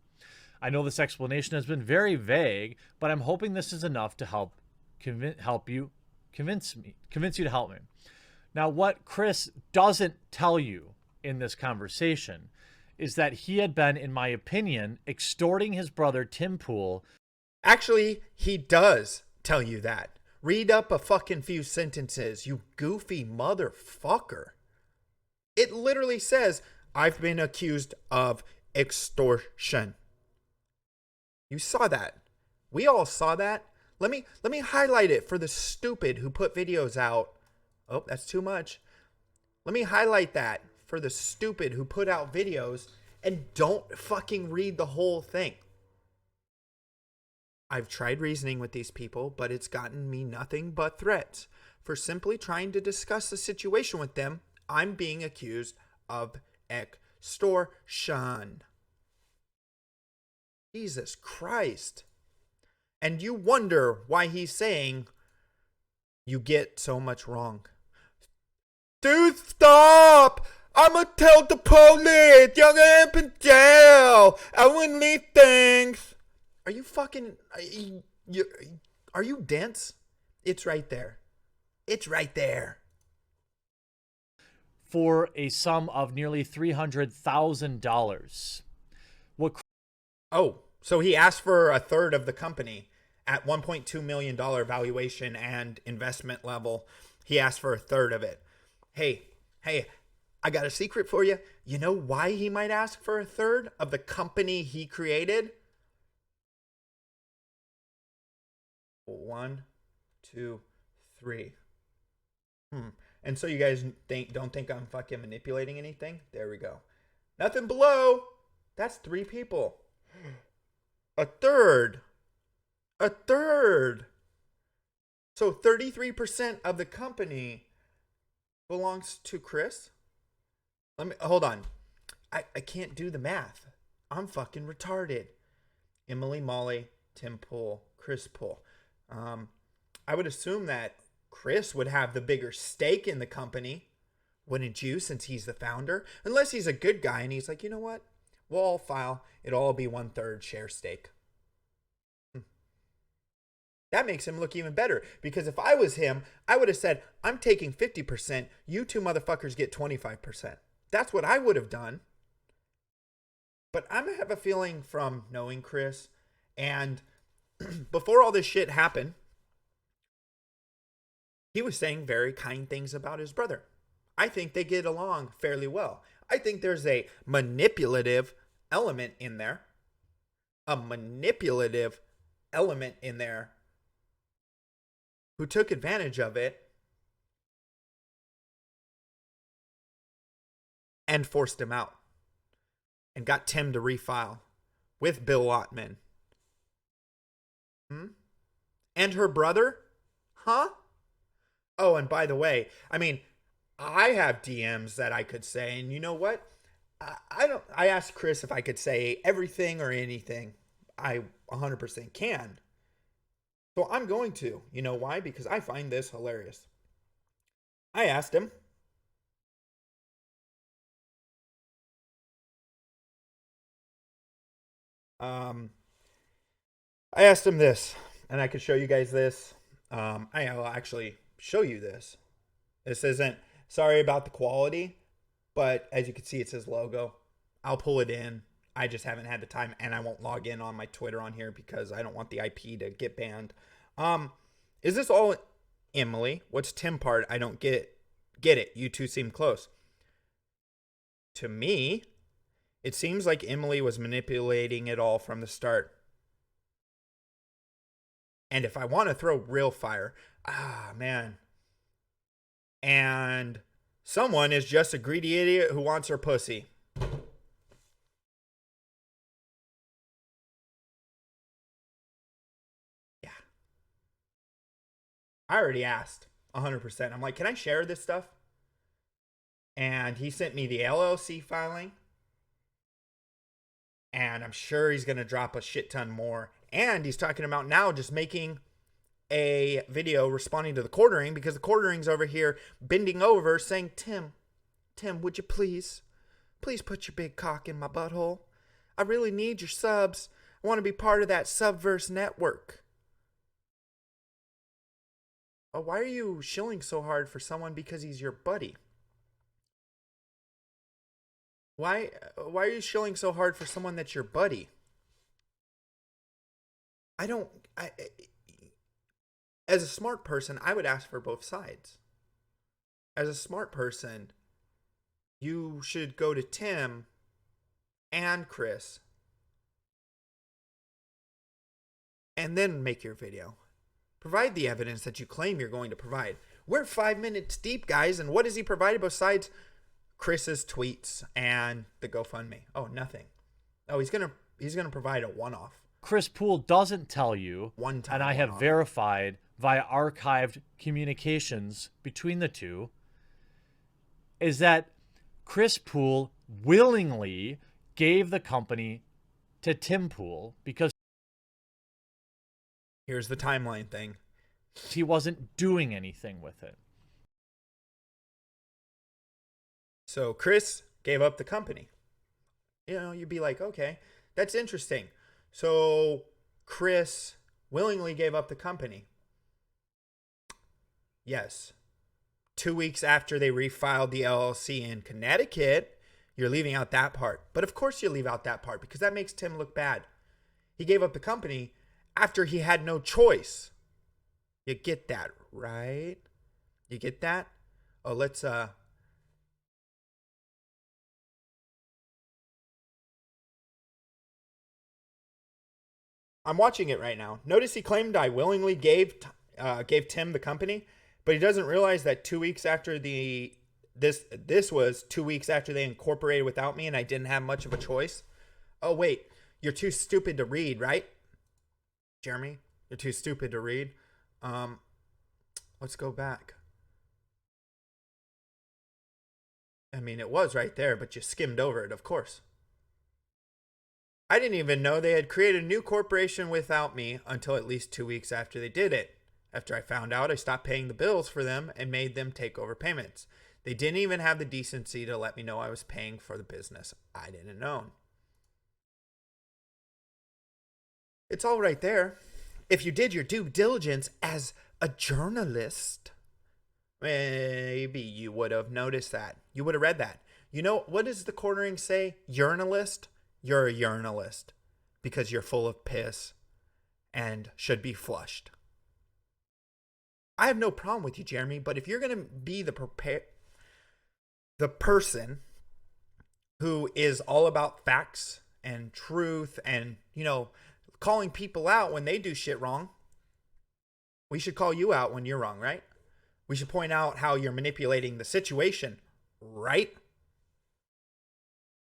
I know this explanation has been very vague, but I'm hoping this is enough to help convince you to help me. Now, what Chris doesn't tell you in this conversation is that he had been, in my opinion, extorting his brother Tim Pool. Actually, he does tell you that. Read up a fucking few sentences, you goofy motherfucker. It literally says, I've been accused of extortion. You saw that. We all saw that. Let me highlight it for the stupid who put videos out. Oh, that's too much. Let me highlight that for the stupid who put out videos and don't fucking read the whole thing. I've tried reasoning with these people, but it's gotten me nothing but threats. For simply trying to discuss the situation with them, I'm being accused of extortion. Jesus Christ. And you wonder why he's saying you get so much wrong. Dude, stop! I'ma tell the police! You're gonna be in jail! I wouldn't leave things! Are you fucking... Are you dense? It's right there. It's right there. For a sum of nearly $300,000. Oh, so he asked for a third of the company at $1.2 million valuation and investment level. He asked for a third of it. Hey, I got a secret for you. You know why he might ask for a third of the company he created? 1, 2, 3. And so you guys don't think I'm fucking manipulating anything? There we go. Nothing below. That's 3 people. A third. So 33% of the company belongs to Chris. Hold on. I can't do the math. I'm fucking retarded. Emily, Molly, Tim Pool, Chris Pool. I would assume that Chris would have the bigger stake in the company, wouldn't you, since he's the founder? Unless he's a good guy and he's like, you know what? We'll all file. It'll all be 1/3 share stake. That makes him look even better, because if I was him, I would have said, I'm taking 50%. You two motherfuckers get 25%. That's what I would have done. But I have a feeling from knowing Chris, and before all this shit happened, he was saying very kind things about his brother. I think they get along fairly well. I think there's a manipulative element in there. Who took advantage of it and forced him out and got Tim to refile with Bill Ottman. And her brother? Huh? Oh, and by the way, I mean, I have DMs that I could say, and you know what? I asked Chris if I could say everything or anything. I 100% can. So I'm going to. You know why? Because I find this hilarious. I asked him. I asked him this, and I could show you guys this. I'll actually show you this. This isn't, sorry about the quality, but as you can see, it says logo. I'll pull it in. I just haven't had the time, and I won't log in on my Twitter on here because I don't want the IP to get banned. Is this all Emily? What's Tim part? I don't get it. You two seem close. To me, it seems like Emily was manipulating it all from the start. And if I want to throw real fire, man. And someone is just a greedy idiot who wants her pussy. Yeah. I already asked 100%. I'm like, can I share this stuff? And he sent me the LLC filing. And I'm sure he's going to drop a shit ton more. And he's talking about now just making a video responding to the quartering, because the quartering's over here bending over saying, Tim, would you please put your big cock in my butthole? I really need your subs. I want to be part of that Subverse network. Oh, why are you shilling so hard for someone because he's your buddy? Why are you shilling so hard for someone that's your buddy? As a smart person, I would ask for both sides. As a smart person, you should go to Tim and Chris and then make your video. Provide the evidence that you claim you're going to provide. We're 5 minutes deep, guys, and what has he provided besides Chris's tweets and the GoFundMe? Oh, nothing. Oh, he's gonna provide a one-off. Chris Poole doesn't tell you, One-time and I have one-off. verified via archived communications between the two, is that Chris Poole willingly gave the company to Tim Poole because Here's the timeline thing. he wasn't doing anything with it. So Chris gave up the company. You know, you'd be like, okay, that's interesting. So Chris willingly gave up the company. Yes, 2 weeks after they refiled the LLC in Connecticut. You're leaving out that part. But of course you leave out that part because that makes Tim look bad. He gave up the company after he had no choice. You get that, right? You get that? Oh, let's I'm watching it right now. Notice he claimed I willingly gave Tim the company, but he doesn't realize that 2 weeks after this was 2 weeks after they incorporated without me and I didn't have much of a choice. Oh wait, you're too stupid to read, right? Jeremy, you're too stupid to read. Let's go back. I mean, it was right there, but you skimmed over it, of course. I didn't even know they had created a new corporation without me until at least 2 weeks after they did it. After I found out, I stopped paying the bills for them and made them take over payments. They didn't even have the decency to let me know I was paying for the business I didn't own. It's all right there. If you did your due diligence as a journalist, maybe you would have noticed that. You would have read that. You know, what does the quartering say? Urinalist? You're a urinalist because you're full of piss and should be flushed. I have no problem with you, Jeremy, but if you're going to be the person who is all about facts and truth and, you know, calling people out when they do shit wrong, we should call you out when you're wrong, right? We should point out how you're manipulating the situation, right?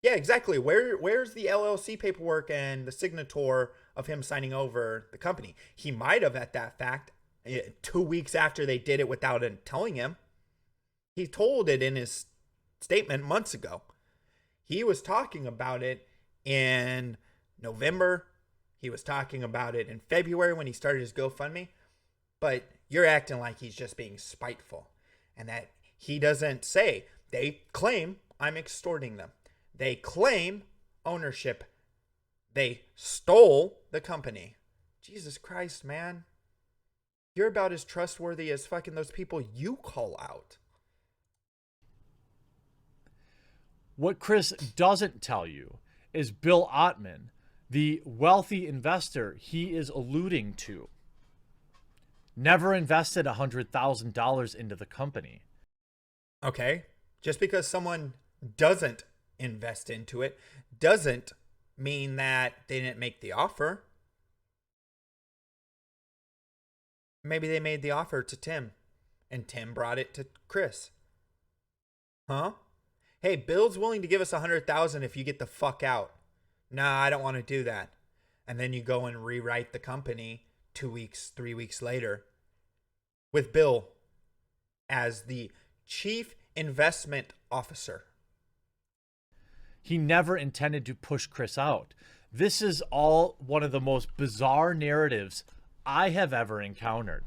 Yeah, exactly. Where's the LLC paperwork and the signature of him signing over the company? He might have at that fact 2 weeks after they did it without telling him. He told it in his statement months ago. He was talking about it in November. He was talking about it in February when he started his GoFundMe. But you're acting like he's just being spiteful and that he doesn't say. They claim I'm extorting them. They claim ownership. They stole the company. Jesus Christ, man. You're about as trustworthy as fucking those people you call out. What Chris doesn't tell you is Bill Ottman, the wealthy investor he is alluding to, never invested $100,000 into the company. Okay. Just because someone doesn't invest into it doesn't mean that they didn't make the offer. Maybe they made the offer to Tim and Tim brought it to Chris. Huh? Hey, Bill's willing to give us $100,000 if you get the fuck out. Nah, I don't want to do that. And then you go and rewrite the company 2 weeks, 3 weeks later with Bill as the chief investment officer. He never intended to push Chris out. This is all one of the most bizarre narratives I have ever encountered.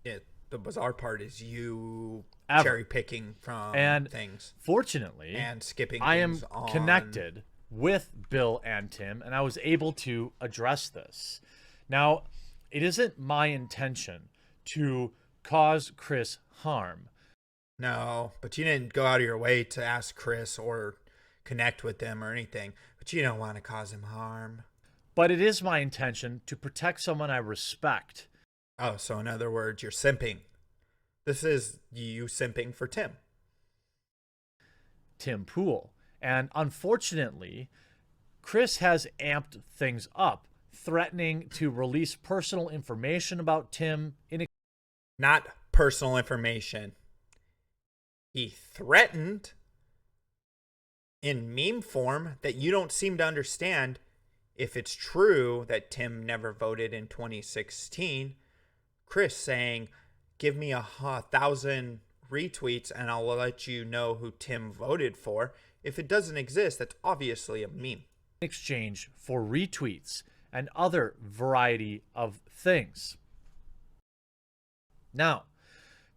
Yeah, the bizarre part is you Ever. cherry picking from things. Fortunately, and skipping I am things on. connected with Bill and Tim, and I was able to address this. Now, it isn't my intention to cause Chris harm. No, but you didn't go out of your way to ask Chris or connect with them or anything. But you don't want to cause him harm. But it is my intention to protect someone I respect. Oh, so in other words, you're simping. This is you simping for Tim. Tim Pool. And unfortunately, Chris has amped things up, threatening to release personal information about Tim in Not personal information. He threatened in meme form that you don't seem to understand. If it's true that Tim never voted in 2016, Chris saying, give me 1,000 retweets and I'll let you know who Tim voted for. If it doesn't exist, that's obviously a meme. exchange for retweets and other variety of things. Now,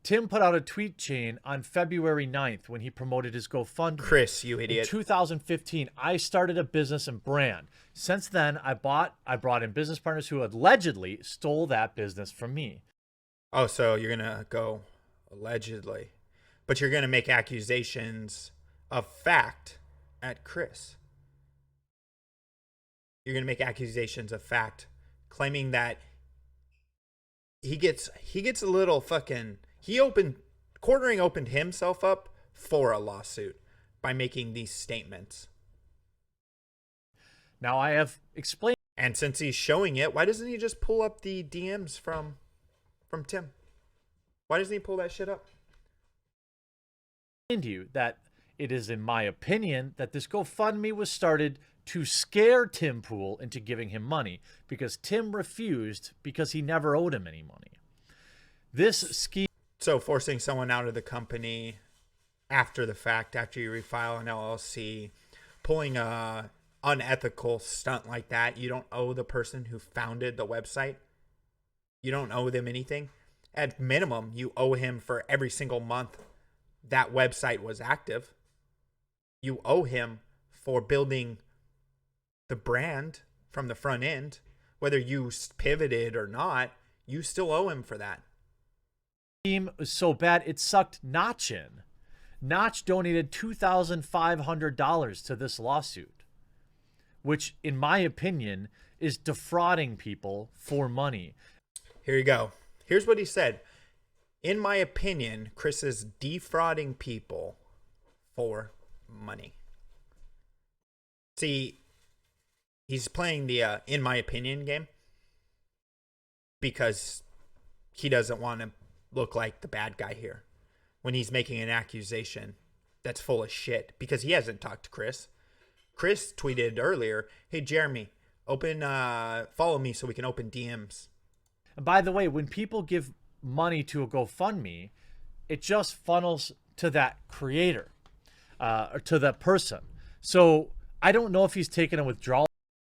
Tim put out a tweet chain on February 9th when he promoted his GoFundMe. Chris, you idiot. In 2015, I started a business and brand. Since then, I brought in business partners who allegedly stole that business from me. Oh, so you're going to go allegedly. but you're going to make accusations of fact at Chris. You're going to make accusations of fact, claiming that he gets a little fucking, Quartering opened himself up for a lawsuit by making these statements. Now I have explained. And since he's showing it, why doesn't he just pull up the DMs from Tim? Why doesn't he pull that shit up? To you that it is, in my opinion, that this GoFundMe was started to scare Tim Pool into giving him money because Tim refused because he never owed him any money. This scheme. So forcing someone out of the company after the fact, after you refile an LLC, pulling a unethical stunt like that, you don't owe the person who founded the website. You don't owe them anything. At minimum, you owe him for every single month that website was active. You owe him for building the brand from the front end. Whether you pivoted or not, you still owe him for that. Scheme was so bad it sucked Notch in. Notch donated $2,500 to this lawsuit, which, in my opinion, is defrauding people for money. Here you go. Here's what he said. In my opinion, Chris is defrauding people for money. See, he's playing the in my opinion game because he doesn't want to look like the bad guy here when he's making an accusation that's full of shit because he hasn't talked to Chris. Chris tweeted earlier, "Hey Jeremy, follow me so we can open DMs." And by the way, when people give money to a GoFundMe, it just funnels to that creator, or to that person. So I don't know if he's taken a withdrawal.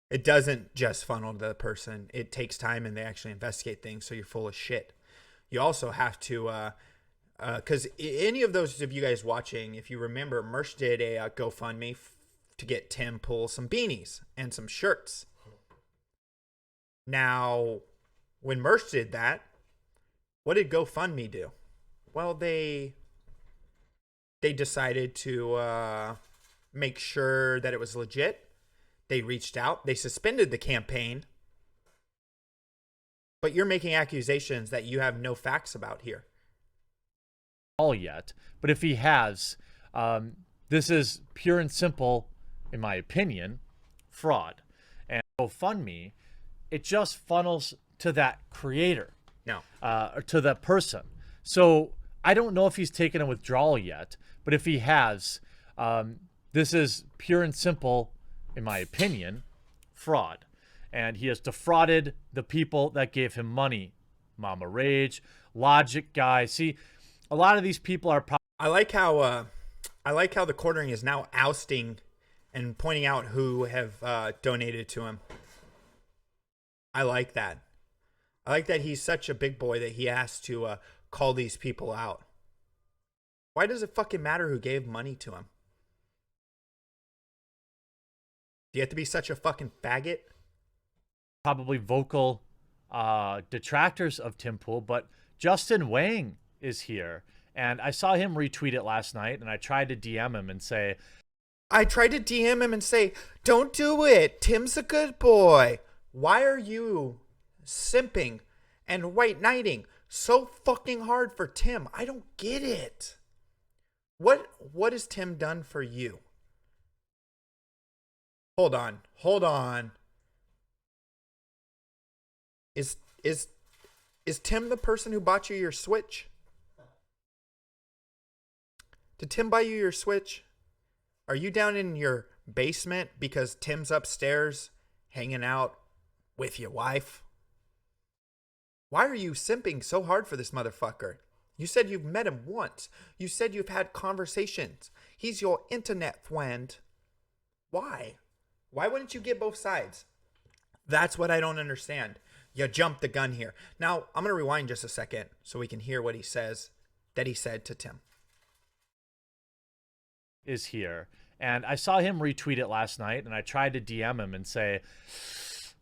It doesn't just funnel to the person. It takes time and they actually investigate things, so you're full of shit. You also have to, because any of those of you guys watching, if you remember, Mersh did a GoFundMe to get Tim Pool some beanies and some shirts. Now, when Mersh did that, what did GoFundMe do? Well, they decided to make sure that it was legit. They reached out. They suspended the campaign. But you're making accusations that you have no facts about here. All yet, but if he has, this is pure and simple, in my opinion, fraud. And GoFundMe, it just funnels to that creator, or to that person. So I don't know if he's taken a withdrawal yet, but if he has, this is pure and simple, in my opinion, fraud. And he has defrauded the people that gave him money. Mama Rage, Logic Guy. See, a lot of these people are. I like how the Quartering is now ousting and pointing out who have donated to him. I like that. I like that he's such a big boy that he has to call these people out. Why does it fucking matter who gave money to him? Do you have to be such a fucking faggot? Probably vocal detractors of Tim Pool, but Justin Wang is here. And I saw him retweet it last night, and I tried to DM him and say, don't do it. Tim's a good boy. Why are you simping and white knighting so fucking hard for Tim? I don't get it. What has Tim done for you? Hold on. Is Tim the person who bought you your Switch? Did Tim buy you your Switch? Are you down in your basement because Tim's upstairs hanging out with your wife? Why are you simping so hard for this motherfucker? You said you've met him once. You said you've had conversations. He's your internet friend. Why? Why wouldn't you get both sides? That's what I don't understand. You jumped the gun here. Now, I'm going to rewind just a second so we can hear what he says that he said to Tim. Is here. And I saw him retweet it last night, and I tried to DM him and say,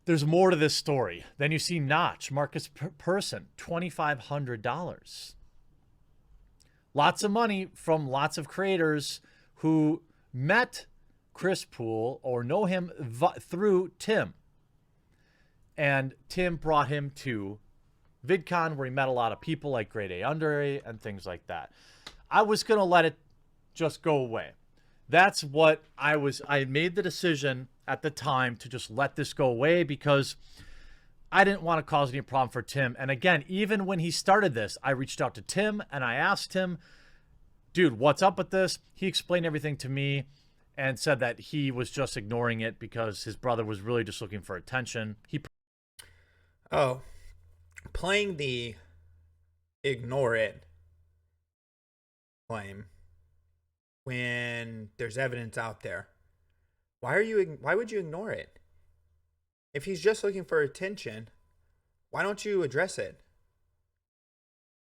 there's more to this story. Then you see Notch, Marcus Person, $2,500. lots of money from lots of creators who met Chris Poole or know him through Tim. And Tim brought him to VidCon, where he met a lot of people like Grade A Under A and things like that. I was going to let it just go away. That's what I made the decision at the time to just let this go away because I didn't want to cause any problem for Tim. And again, even when he started this, I reached out to Tim and I asked him, dude, what's up with this? He explained everything to me and said that he was just ignoring it because his brother was really just looking for attention. Playing the ignore it claim when there's evidence out there. Why would you ignore it? If he's just looking for attention, why don't you address it?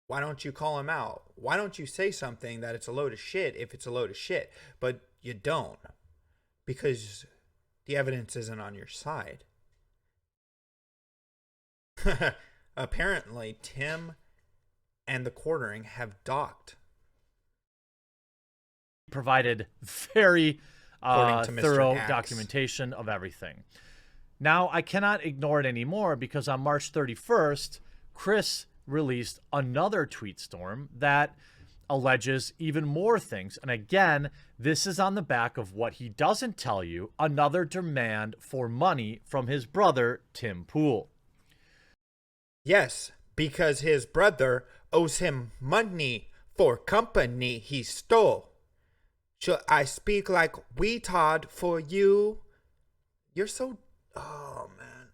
Why don't you call him out? Why don't you say something that it's a load of shit if it's a load of shit? But you don't, because the evidence isn't on your side. Apparently, Tim and the quartering have docked. Provided very thorough Axe. documentation of everything. Now, I cannot ignore it anymore because on March 31st, Chris released another tweet storm that alleges even more things. And again, this is on the back of what he doesn't tell you, another demand for money from his brother, Tim Poole. Yes, because his brother owes him money for company he stole. Should I speak like retard for you? You're so... Oh, man.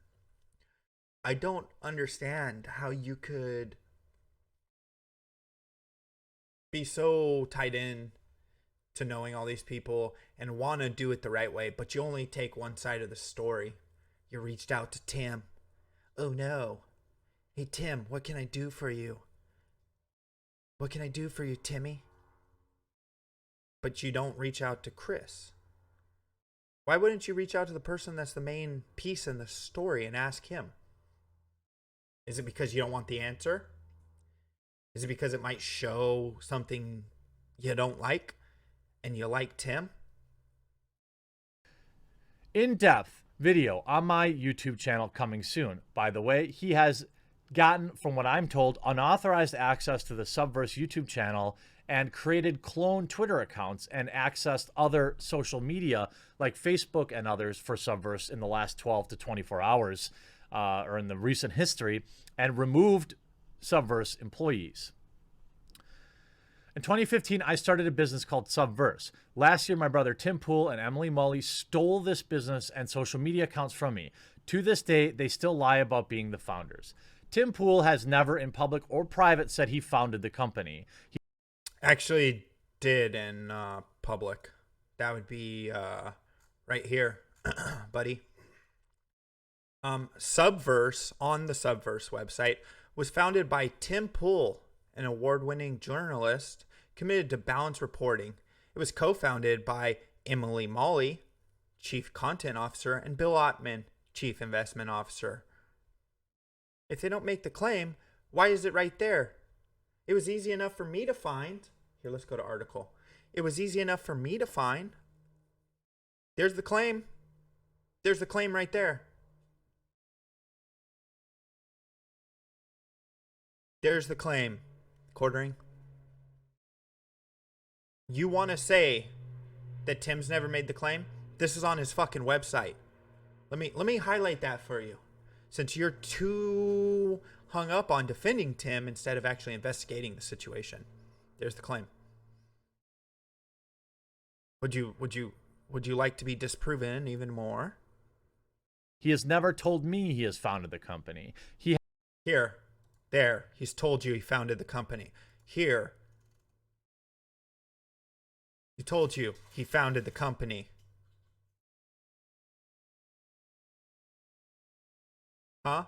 I don't understand how you could be so tied in to knowing all these people and want to do it the right way, but you only take one side of the story. You reached out to Tim. Oh, no. Hey, Tim, what can I do for you? What can I do for you, Timmy? But you don't reach out to Chris. Why wouldn't you reach out to the person that's the main piece in the story and ask him? Is it because you don't want the answer? Is it because it might show something you don't like and you like Tim? In-depth video on my YouTube channel coming soon. By the way, he has gotten, from what I'm told, unauthorized access to the Subverse YouTube channel and created clone Twitter accounts and accessed other social media like Facebook and others for Subverse in the last 12 to 24 hours or in the recent history, and removed Subverse employees. In 2015, I started a business called Subverse. Last year, my brother Tim Poole and Emily Mully stole this business and social media accounts from me. To this day, they still lie about being the founders. Tim Poole has never, in public or private, said he founded the company. He actually did in public. That would be right here, buddy. Subverse, on the Subverse website, was founded by Tim Poole, an award-winning journalist committed to balanced reporting. It was co-founded by Emily Mully, Chief Content Officer, and Bill Ottman, Chief Investment Officer. If they don't make the claim, why is it right there? It was easy enough for me to find. Here, let's go to article. It was easy enough for me to find. There's the claim. There's the claim right there. There's the claim. Quartering. You want to say that Tim's never made the claim? This is on his fucking website. Let me highlight that for you. Since you're too hung up on defending Tim instead of actually investigating the situation. There's the claim. Would you like to be disproven even more? He has never told me he has founded the company. There, he's told you he founded the company. Here, he told you he founded the company. Huh?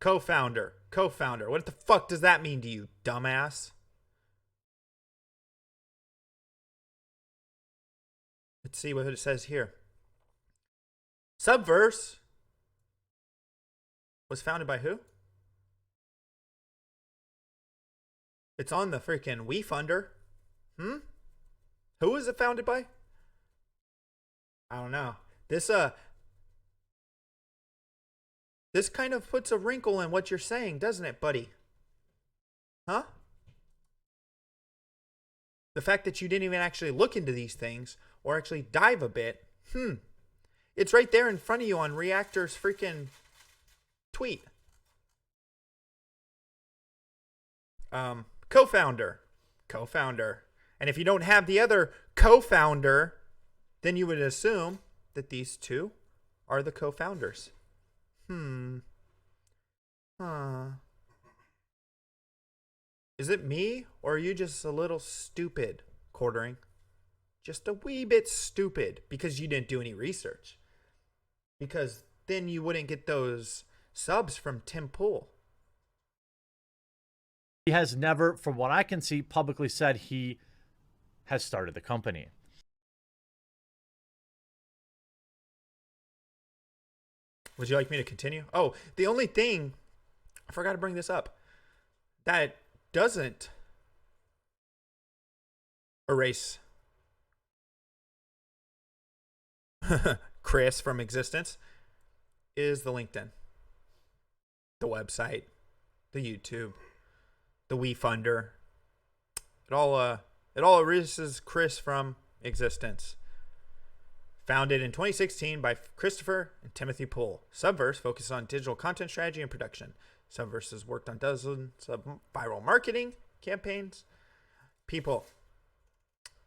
Co-founder. What the fuck does that mean to you, dumbass? Let's see what it says here. Subverse was founded by who? It's on the freaking WeFunder. Who was it founded by? I don't know. This kind of puts a wrinkle in what you're saying, doesn't it, buddy? Huh? The fact that you didn't even actually look into these things or actually dive a bit. It's right there in front of you on Reactor's freaking tweet. Co-founder. And if you don't have the other co-founder, then you would assume that these two are the co-founders. Is it me, or are you just a little stupid, Quartering? Just a wee bit stupid because you didn't do any research. Because then you wouldn't get those subs from Tim Pool. He has never, from what I can see, publicly said he has started the company. Would you like me to continue? Oh, the only thing, I forgot to bring this up, that doesn't erase Chris from existence is the LinkedIn, the website, the YouTube, the WeFunder. It all erases Chris from existence. Founded in 2016 by Christopher and Timothy Poole. Subverse focuses on digital content strategy and production. Subverse has worked on dozens of viral marketing campaigns. People.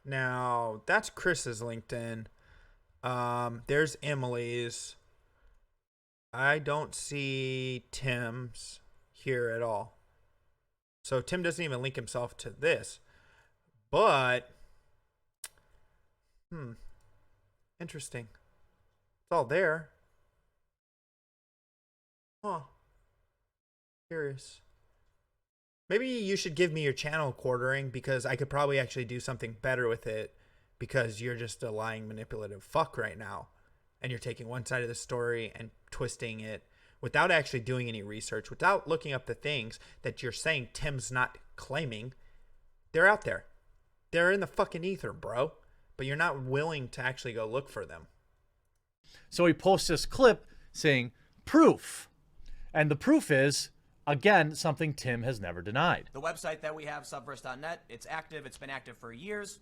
Now, that's Chris's LinkedIn. There's Emily's. I don't see Tim's here at all. So Tim doesn't even link himself to this. But, interesting. It's all there. Huh. Curious. Maybe you should give me your channel, Quartering, because I could probably actually do something better with it, because you're just a lying, manipulative fuck right now. And you're taking one side of the story and twisting it without actually doing any research, without looking up the things that you're saying Tim's not claiming. They're out there. They're in the fucking ether, bro. But you're not willing to actually go look for them. So he posts this clip saying, proof. And the proof is, again, something Tim has never denied. The website that we have, subverse.net, it's active. It's been active for years.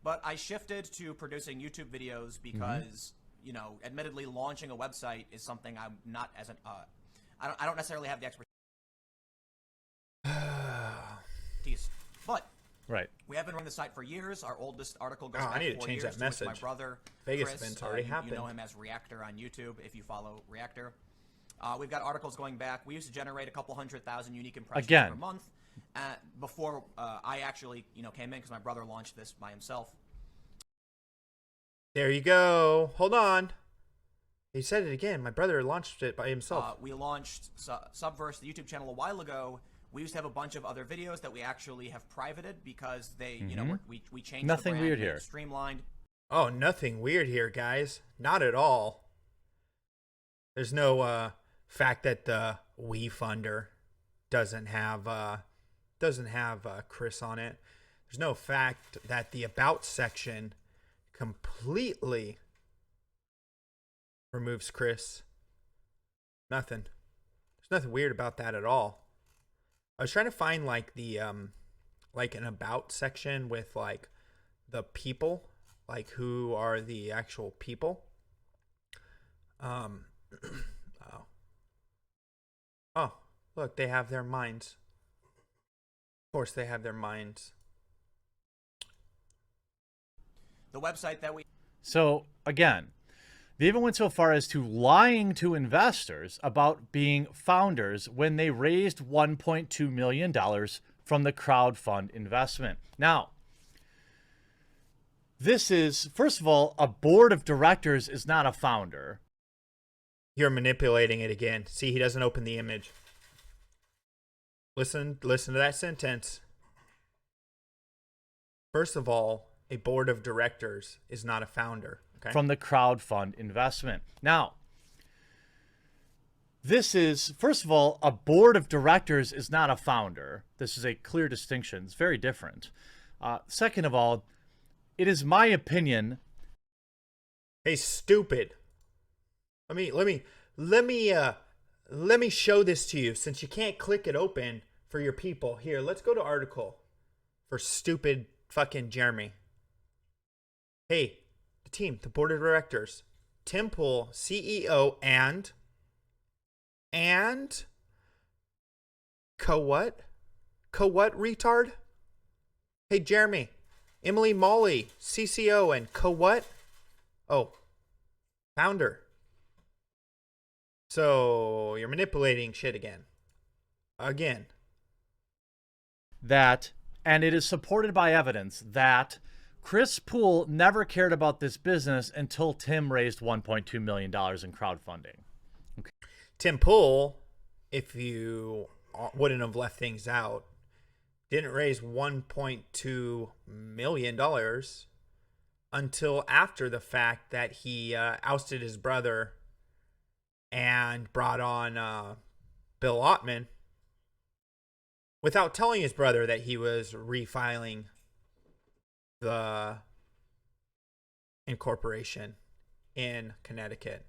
But I shifted to producing YouTube videos because, you know, admittedly, launching a website is something I'm not as an... I don't necessarily have the expertise. But... Right. We have been running the site for years. Our oldest article goes back I need to 4 change years that message. My brother, Vegas Chris, events already happened. You know him as Reactor on YouTube if you follow Reactor. We've got articles going back. We used to generate a couple 100,000 unique impressions per month before I actually, came in because my brother launched this by himself. There you go. Hold on. He said it again. My brother launched it by himself. We launched Subverse, the YouTube channel, a while ago. We used to have a bunch of other videos that we actually have privated because they, we changed nothing the brand, weird here. Streamlined. Oh, nothing weird here, guys. Not at all. There's no fact that the WeFunder doesn't have Chris on it. There's no fact that the About section completely removes Chris. Nothing. There's nothing weird about that at all. I was trying to find like the like an About section with like the people, like who are the actual people. Oh, look, they have their minds. Of course they have their minds. The website that we... So, again, they even went so far as to lying to investors about being founders when they raised $1.2 million from the crowdfund investment. Now, this is, first of all, a board of directors is not a founder. You're manipulating it again. See, he doesn't open the image. Listen to that sentence. First of all, a board of directors is not a founder. Okay? From the crowdfund investment. Now, this is, first of all, a board of directors is not a founder. This is a clear distinction. It's very different. Second of all, it is my opinion. Hey, stupid. Let me show this to you since you can't click it open for your people. Here, let's go to article for stupid fucking Jeremy. Hey, the team, the board of directors, Tim Pool, CEO, and what retard? Hey, Jeremy, Emily Molly, CCO, and what? Oh, founder. So you're manipulating shit again. That, and it is supported by evidence, that Chris Poole never cared about this business until Tim raised $1.2 million in crowdfunding. Okay. Tim Poole, if you wouldn't have left things out, didn't raise $1.2 million until after the fact that he ousted his brother and brought on Bill Ottman without telling his brother that he was refiling the incorporation in Connecticut.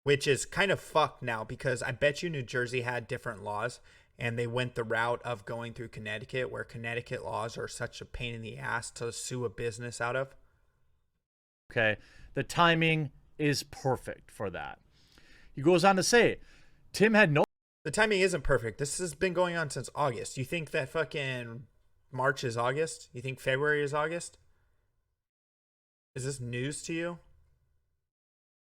Which is kind of fucked now because I bet you New Jersey had different laws and they went the route of going through Connecticut, where Connecticut laws are such a pain in the ass to sue a business out of. Okay. The timing is perfect for that. He goes on to say, Tim had no... The timing isn't perfect. This has been going on since August. You think that fucking March is August? You think February is August? Is this news to you?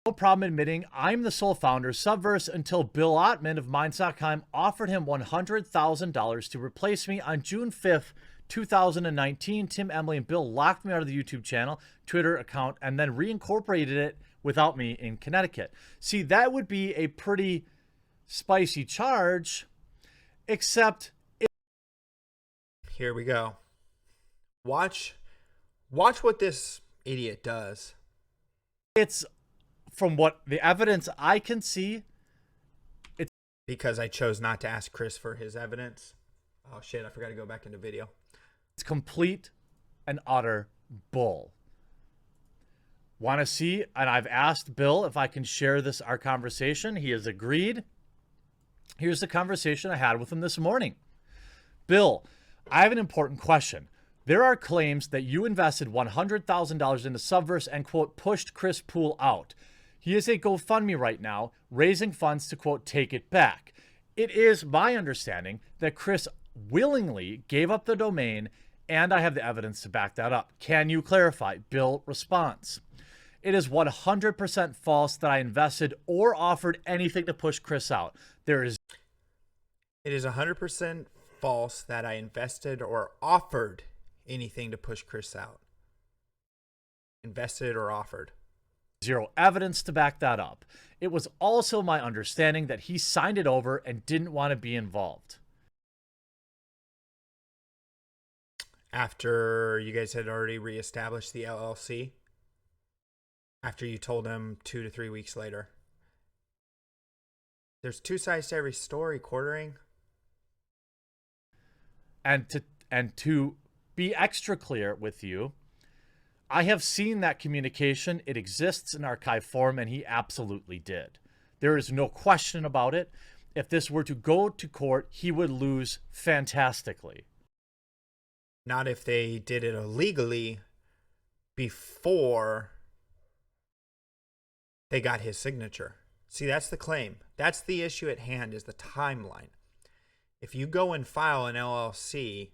No problem admitting I'm the sole founder of Subverse until Bill Ottman of Minds.com offered him $100,000 to replace me on June 5th, 2019. Tim, Emily, and Bill locked me out of the YouTube channel, Twitter account, and then reincorporated it without me in Connecticut. See, that would be a pretty spicy charge, except... Here we go. Watch what this idiot does. It's... From what the evidence I can see, it's because I chose not to ask Chris for his evidence. Oh shit, I forgot to go back into video. It's complete and utter bull. Want to see? And I've asked Bill if I can share our conversation. He has agreed. Here's the conversation I had with him this morning. Bill, I have an important question. There are claims that you invested $100,000 into Subverse and, quote, pushed Chris Poole out. He is a GoFundMe right now, raising funds to, quote, take it back. It is my understanding that Chris willingly gave up the domain, and I have the evidence to back that up. Can you clarify? Bill responds, it is 100% false that I invested or offered anything to push Chris out. It is 100% false that I invested or offered anything to push Chris out. Invested or offered. Zero evidence to back that up. It was also my understanding that he signed it over and didn't want to be involved. After you guys had already reestablished the LLC? After you told him 2 to 3 weeks later? There's two sides to every story, Quartering. And to be extra clear with you, I have seen that communication. It exists in archive form, and he absolutely did. There is no question about it. If this were to go to court, he would lose fantastically. Not if they did it illegally before they got his signature. See, that's the claim. That's the issue at hand, is the timeline. If you go and file an LLC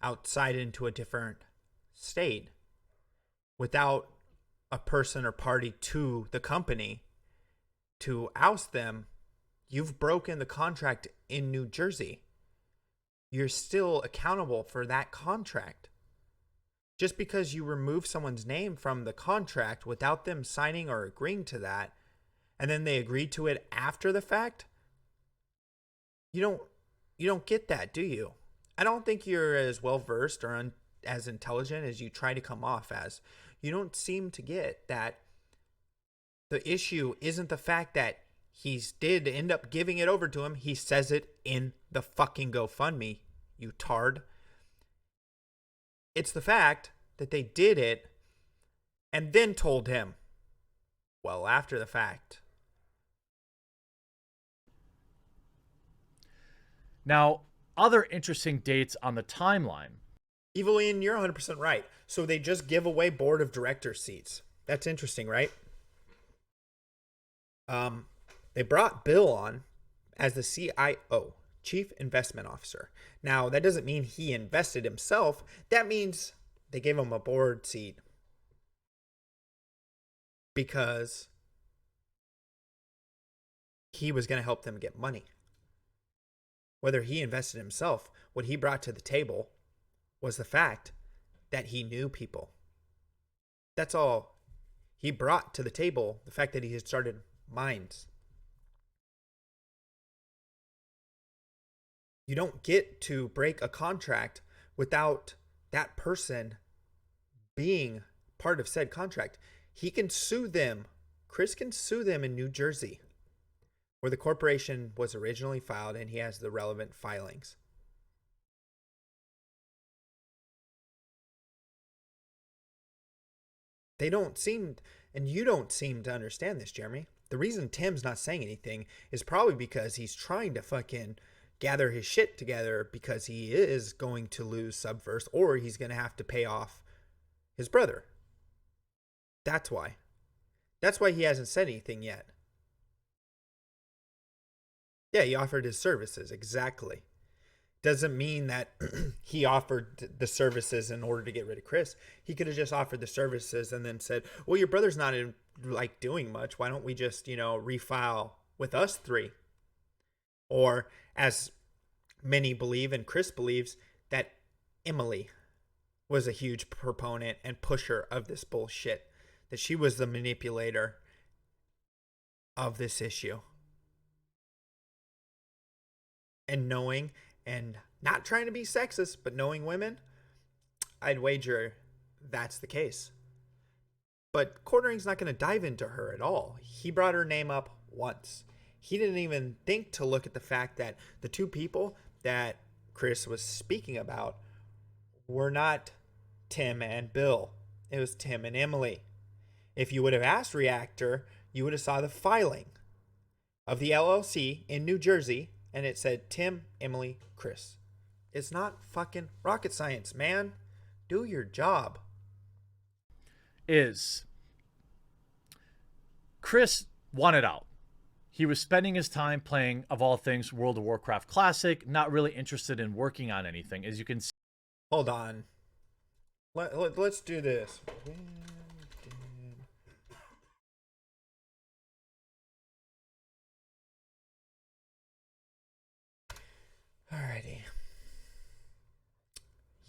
outside into a different state, without a person or party to the company to oust them, you've broken the contract in New Jersey. You're still accountable for that contract. Just because you remove someone's name from the contract without them signing or agreeing to that, and then they agree to it after the fact, you don't get that, do you? I don't think you're as well versed or as intelligent as you try to come off as. You don't seem to get that the issue isn't the fact that he did end up giving it over to him. He says it in the fucking GoFundMe, you tard. It's the fact that they did it and then told him, well, after the fact. Now, other interesting dates on the timeline. Evil Ian, you're 100% right. So they just give away board of directors seats. That's interesting, right? They brought Bill on as the CIO, Chief Investment Officer. Now, that doesn't mean he invested himself. That means they gave him a board seat because he was going to help them get money. Whether he invested himself, what he brought to the table was the fact that he knew people. That's all he brought to the table, the fact that he had started mines. You don't get to break a contract without that person being part of said contract. He can sue them. Chris can sue them in New Jersey, where the corporation was originally filed, and he has the relevant filings. They don't seem, and you don't seem to understand this, Jeremy. The reason Tim's not saying anything is probably because he's trying to fucking gather his shit together, because he is going to lose Subverse, or he's going to have to pay off his brother. That's why. That's why he hasn't said anything yet. Yeah, he offered his services, exactly. Doesn't mean that he offered the services in order to get rid of Chris. He could have just offered the services and then said, well, your brother's not doing much. Why don't we just, refile with us three? Or as many believe, and Chris believes, that Emily was a huge proponent and pusher of this bullshit. That she was the manipulator of this issue. And knowing, and not trying to be sexist, but knowing women, I'd wager that's the case. But Quartering's not going to dive into her at all. He brought her name up once. He didn't even think to look at the fact that the two people that Chris was speaking about were not Tim and Bill. It was Tim and Emily. If you would have asked Reactor, you would have saw the filing of the LLC in New Jersey, and it said Tim, Emily, Chris. It's not fucking rocket science, man. Do your job. Is Chris wanted out. He was spending his time playing, of all things, World of Warcraft Classic, not really interested in working on anything. As you can see. Hold on. Let's do this. Alrighty.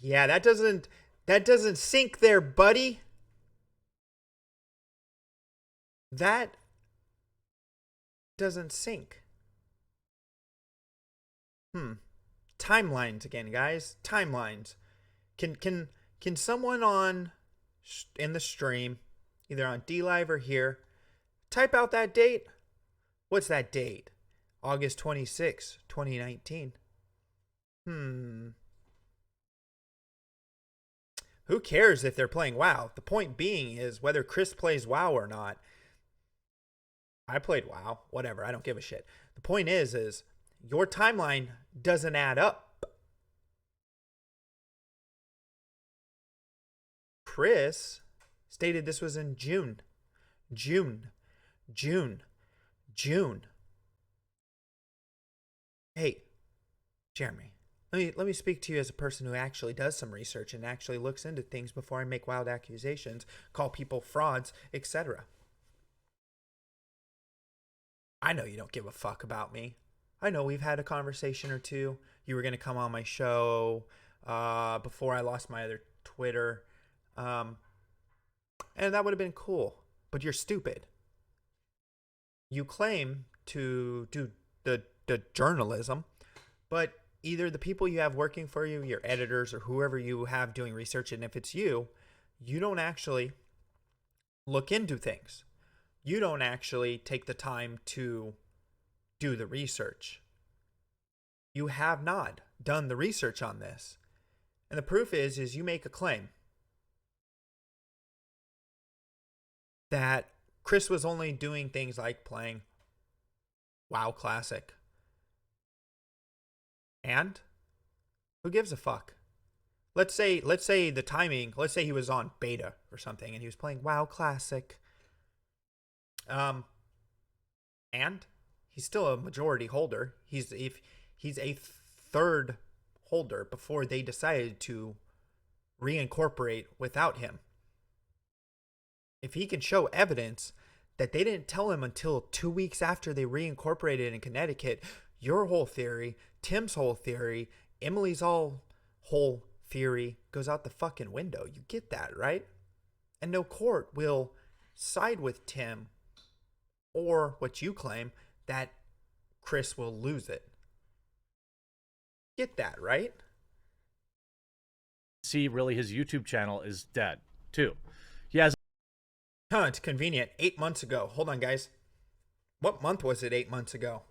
Yeah, that doesn't sync there, buddy. That doesn't sync. Timelines again, guys. Timelines. Can someone in the stream, either on DLive or here, type out that date? What's that date? August 26, 2019. Who cares if they're playing WoW? The point being is whether Chris plays WoW or not. I played WoW. Whatever. I don't give a shit. The point is your timeline doesn't add up. Chris stated this was in June. Hey, Jeremy. Let me speak to you as a person who actually does some research and actually looks into things before I make wild accusations, call people frauds, etc. I know you don't give a fuck about me. I know we've had a conversation or two. You were going to come on my show before I lost my other Twitter. And that would have been cool. But you're stupid. You claim to do the journalism, but either the people you have working for you, your editors, or whoever you have doing research, and if it's you, you don't actually look into things. You don't actually take the time to do the research. You have not done the research on this. And the proof is you make a claim that Chris was only doing things like playing WoW Classic. And who gives a fuck? Let's say the timing, let's say he was on beta or something and he was playing WoW Classic. And he's still a majority holder. He's a third holder before they decided to reincorporate without him. If he can show evidence that they didn't tell him until 2 weeks after they reincorporated in Connecticut, your whole theory, Tim's whole theory, Emily's whole theory goes out the fucking window. You get that, right? And no court will side with Tim or what you claim that Chris will lose it. Get that, right? See, really, his YouTube channel is dead, too. He has... Huh, it's convenient. 8 months ago. Hold on, guys. What month was it 8 months ago?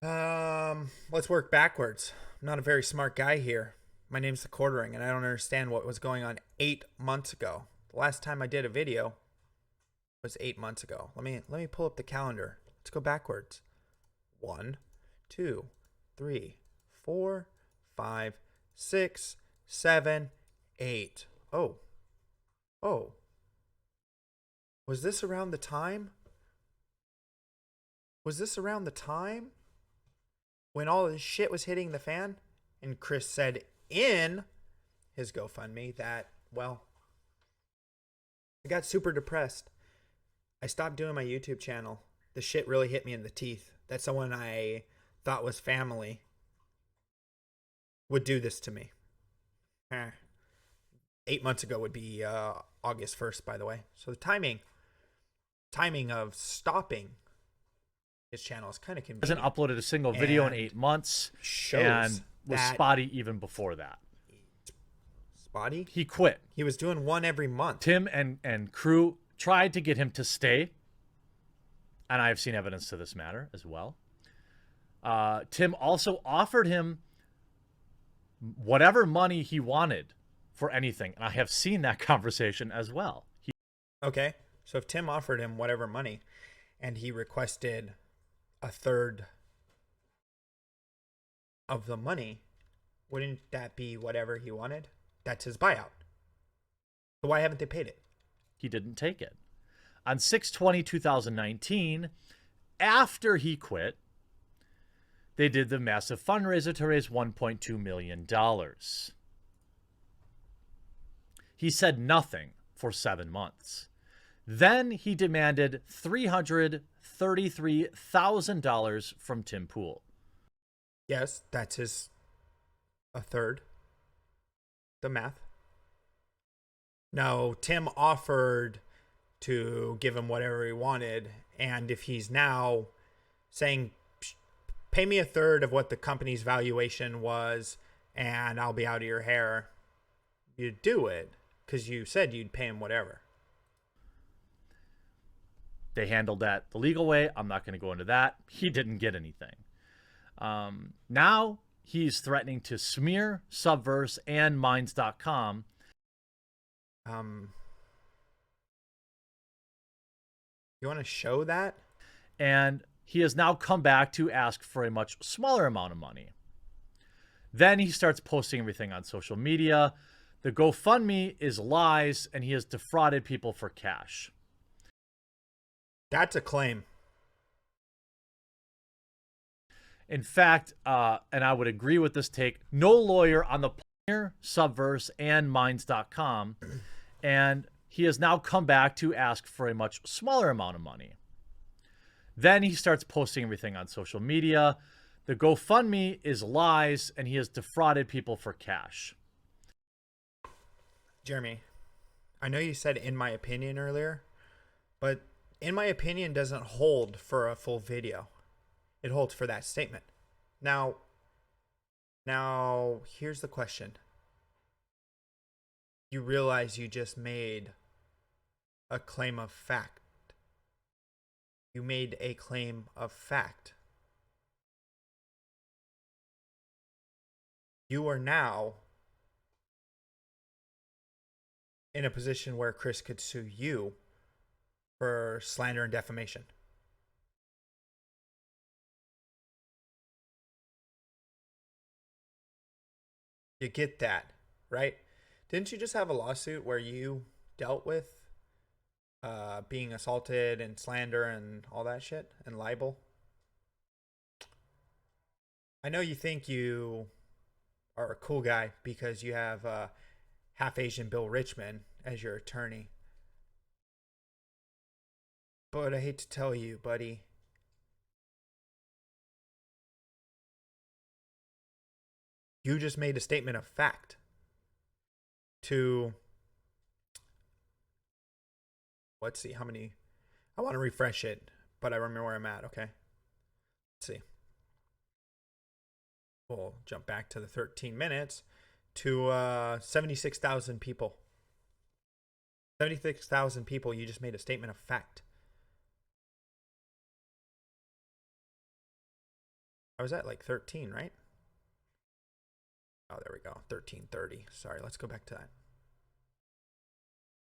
Let's work backwards. I'm not a very smart guy here. My name's The Quartering, and I don't understand what was going on 8 months ago. The last time I did a video was 8 months ago. Let me pull up the calendar. Let's go backwards. 1, 2, 3, 4, 5, 6, 7, 8. Oh. Was this around the time? When all this shit was hitting the fan? And Chris said in his GoFundMe that, well, I got super depressed. I stopped doing my YouTube channel. The shit really hit me in the teeth that someone I thought was family would do this to me. 8 months ago would be August 1st, by the way. So the timing of stopping his channel is kind of convenient. Hasn't uploaded a single video in 8 months. Shows and was spotty even before that. Spotty? He quit. He was doing one every month. Tim and crew tried to get him to stay. And I have seen evidence to this matter as well. Tim also offered him whatever money he wanted for anything. And I have seen that conversation as well. Okay. So if Tim offered him whatever money and he requested a third of the money, wouldn't that be whatever he wanted? That's his buyout. So why haven't they paid it? He didn't take it. On 6/20/2019, after he quit, they did the massive fundraiser to raise $1.2 million. He said nothing for 7 months. Then he demanded $333,000 from Tim Pool. Yes, that's a third. The math. No, Tim offered to give him whatever he wanted. And if he's now saying, pay me a third of what the company's valuation was and I'll be out of your hair, you'd do it because you said you'd pay him whatever. They handled that the legal way. I'm not going to go into that. He didn't get anything. Now he's threatening to smear Subverse and Minds.com. You want to show that? And he has now come back to ask for a much smaller amount of money. Then he starts posting everything on social media. The GoFundMe is lies, and he has defrauded people for cash. That's a claim. In fact, and I would agree with this take, no lawyer on the Pioneer, Subverse, and Minds.com, and he has now come back to ask for a much smaller amount of money. Then he starts posting everything on social media. The GoFundMe is lies, and he has defrauded people for cash. Jeremy, I know you said in my opinion earlier, but in my opinion doesn't hold for a full video. It holds for that statement. Now here's the question. You realize you just made a claim of fact. You made a claim of fact. you are now in a position where Chris could sue you for slander and defamation. You get that, right? Didn't you just have a lawsuit where you dealt with being assaulted and slander and all that shit and libel? I know you think you are a cool guy because you have half Asian Bill Richmond as your attorney. But I hate to tell you, buddy, you just made a statement of fact to, let's see how many, I want to refresh it, but I remember where I'm at, okay? Let's see. We'll jump back to the 13 minutes to 76,000 people. 76,000 people, you just made a statement of fact. I was at like 13, right? Oh, there we go. 1330. Sorry, let's go back to that.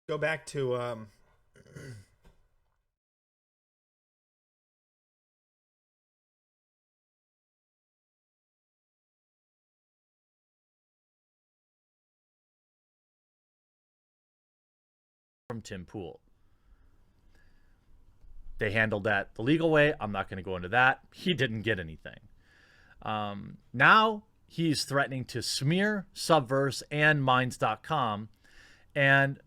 Go back to from Tim Pool. They handled that the legal way. I'm not going to go into that. He didn't get anything. Now he's threatening to smear Subverse and Minds.com. And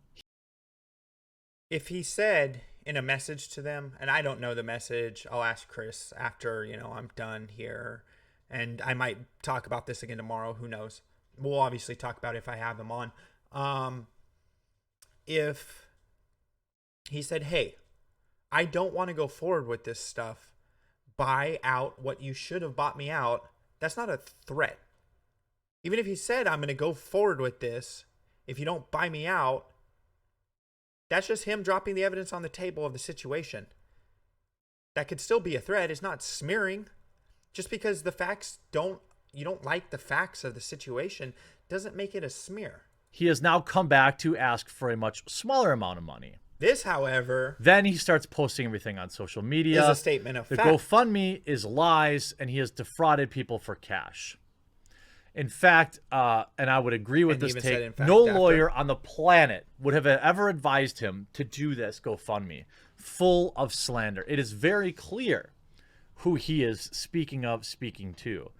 if he said in a message to them, and I don't know the message, I'll ask Chris after, I'm done here. And I might talk about this again tomorrow. Who knows? We'll obviously talk about it if I have him on. If he said, hey, I don't want to go forward with this stuff. Buy out what you should have bought me out. That's not a threat. Even if he said, I'm going to go forward with this, if you don't buy me out, that's just him dropping the evidence on the table of the situation. That could still be a threat. It's not smearing. Just because the facts you don't like the facts of the situation doesn't make it a smear. he has now come back to ask for a much smaller amount of money. This, however, Then he starts posting everything on social media. is a statement of The fact. GoFundMe is lies, and he has defrauded people for cash. In fact, and I would agree with And this even said, take, in fact, no after. lawyer on the planet would have ever advised him to do this GoFundMe, full of slander. It is very clear who he is speaking to.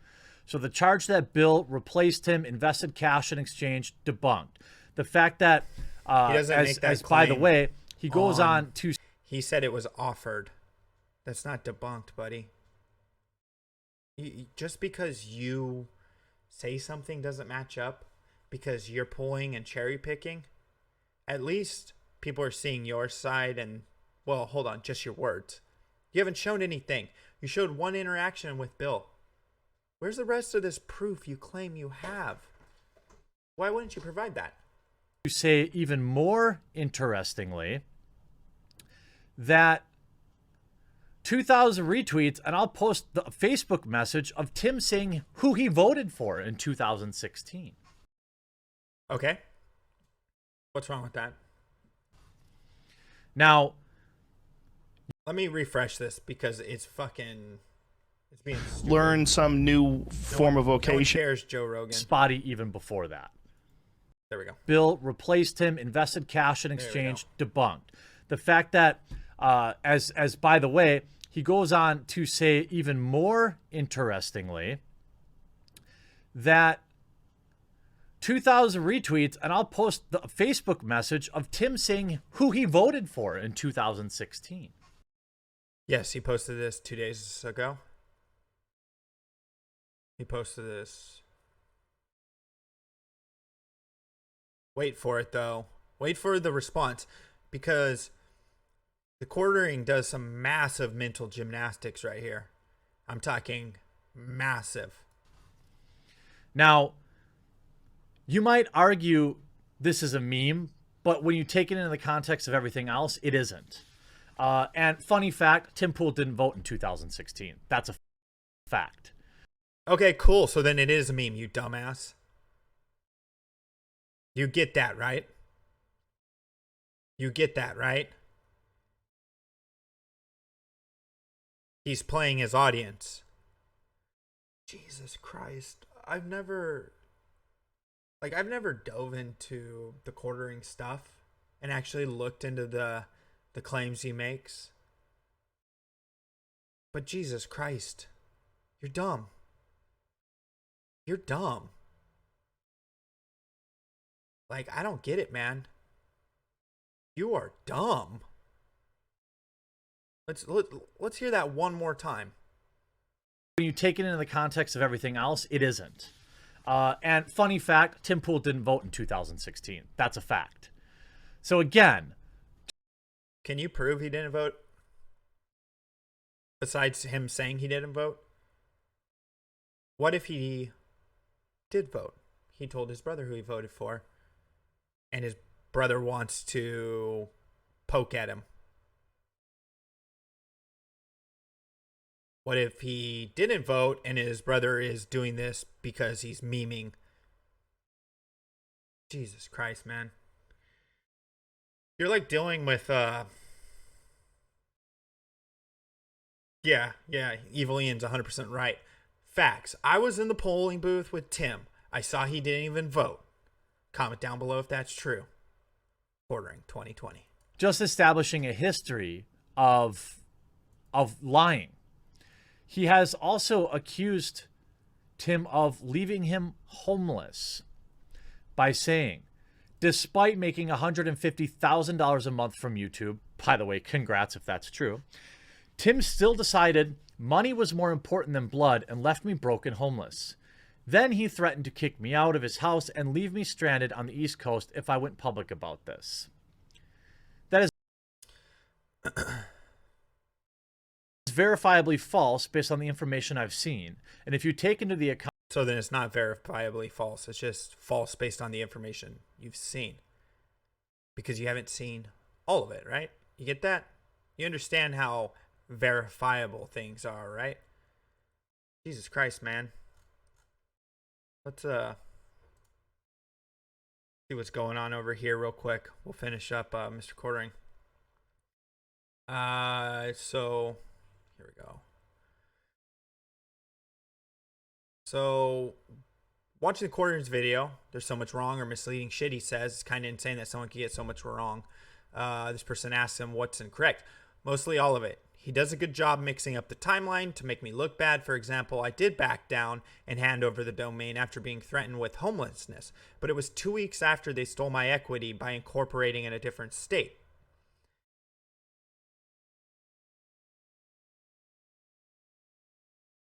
So the charge that Bill replaced him, invested cash in exchange, debunked. The fact that, He doesn't make that by the claim way, he goes on to... He said it was offered. That's not debunked, buddy. Just because you say something doesn't match up, because you're pulling and cherry picking, at least people are seeing your side and, well, hold on, just your words. You haven't shown anything. You showed one interaction with Bill. Where's the rest of this proof you claim you have? Why wouldn't you provide that? To say even more interestingly that 2,000 retweets, and I'll post the Facebook message of Tim saying who he voted for in 2016. Okay. What's wrong with that? Now, let me refresh this because it's being stupid. Learn some new form of No one vocation. cares, Joe Rogan. spotty even before that. There we go. Bill replaced him, invested cash in exchange, debunked. The fact that, as by the way, he goes on to say even more interestingly that 2,000 retweets, and I'll post the Facebook message of Tim saying who he voted for in 2016. Yes, he posted this 2 days ago. He posted this. Wait for it, though. Wait for the response, because the quartering does some massive mental gymnastics right here. I'm talking massive. Now, you might argue this is a meme, but when you take it into the context of everything else, it isn't. And funny fact, Tim Pool didn't vote in 2016. That's a fact. Okay, cool. So then it is a meme, you dumbass. You get that, right? You get that, right? He's playing his audience. Jesus Christ. I've never dove into the quartering stuff and actually looked into the claims he makes. But Jesus Christ, you're dumb. You're dumb. Like, I don't get it, man. You are dumb. Let's hear that one more time. When you take it into the context of everything else, it isn't. And funny fact, Tim Pool didn't vote in 2016. That's a fact. So again, can you prove he didn't vote? Besides him saying he didn't vote? What if he did vote? He told his brother who he voted for, and his brother wants to poke at him. What if he didn't vote and his brother is doing this because he's memeing? Jesus Christ, man. You're like dealing with, yeah, Evil Ian's 100% right. Facts. I was in the polling booth with Tim. I saw he didn't even vote. Comment down below if that's true. Quartering 2020. just establishing a history of lying. He has also accused Tim of leaving him homeless by saying, despite making $150,000 a month from YouTube, by the way, congrats if that's true, Tim still decided money was more important than blood and left me broke and homeless. Then he threatened to kick me out of his house and leave me stranded on the East Coast if I went public about this. That is verifiably false based on the information I've seen. And if you take into the account... So then it's not verifiably false. It's just false based on the information you've seen. Because you haven't seen all of it, right? You get that? You understand how verifiable things are, right? Jesus Christ, man. Let's see what's going on over here real quick. We'll finish up Mr. Quartering. So here we go. So watching the Quartering's video, there's so much wrong or misleading shit he says. It's kind of insane that someone can get so much wrong. This person asks him what's incorrect. Mostly all of it. He does a good job mixing up the timeline to make me look bad. For example, I did back down and hand over the domain after being threatened with homelessness, but it was 2 weeks after they stole my equity by incorporating in a different state.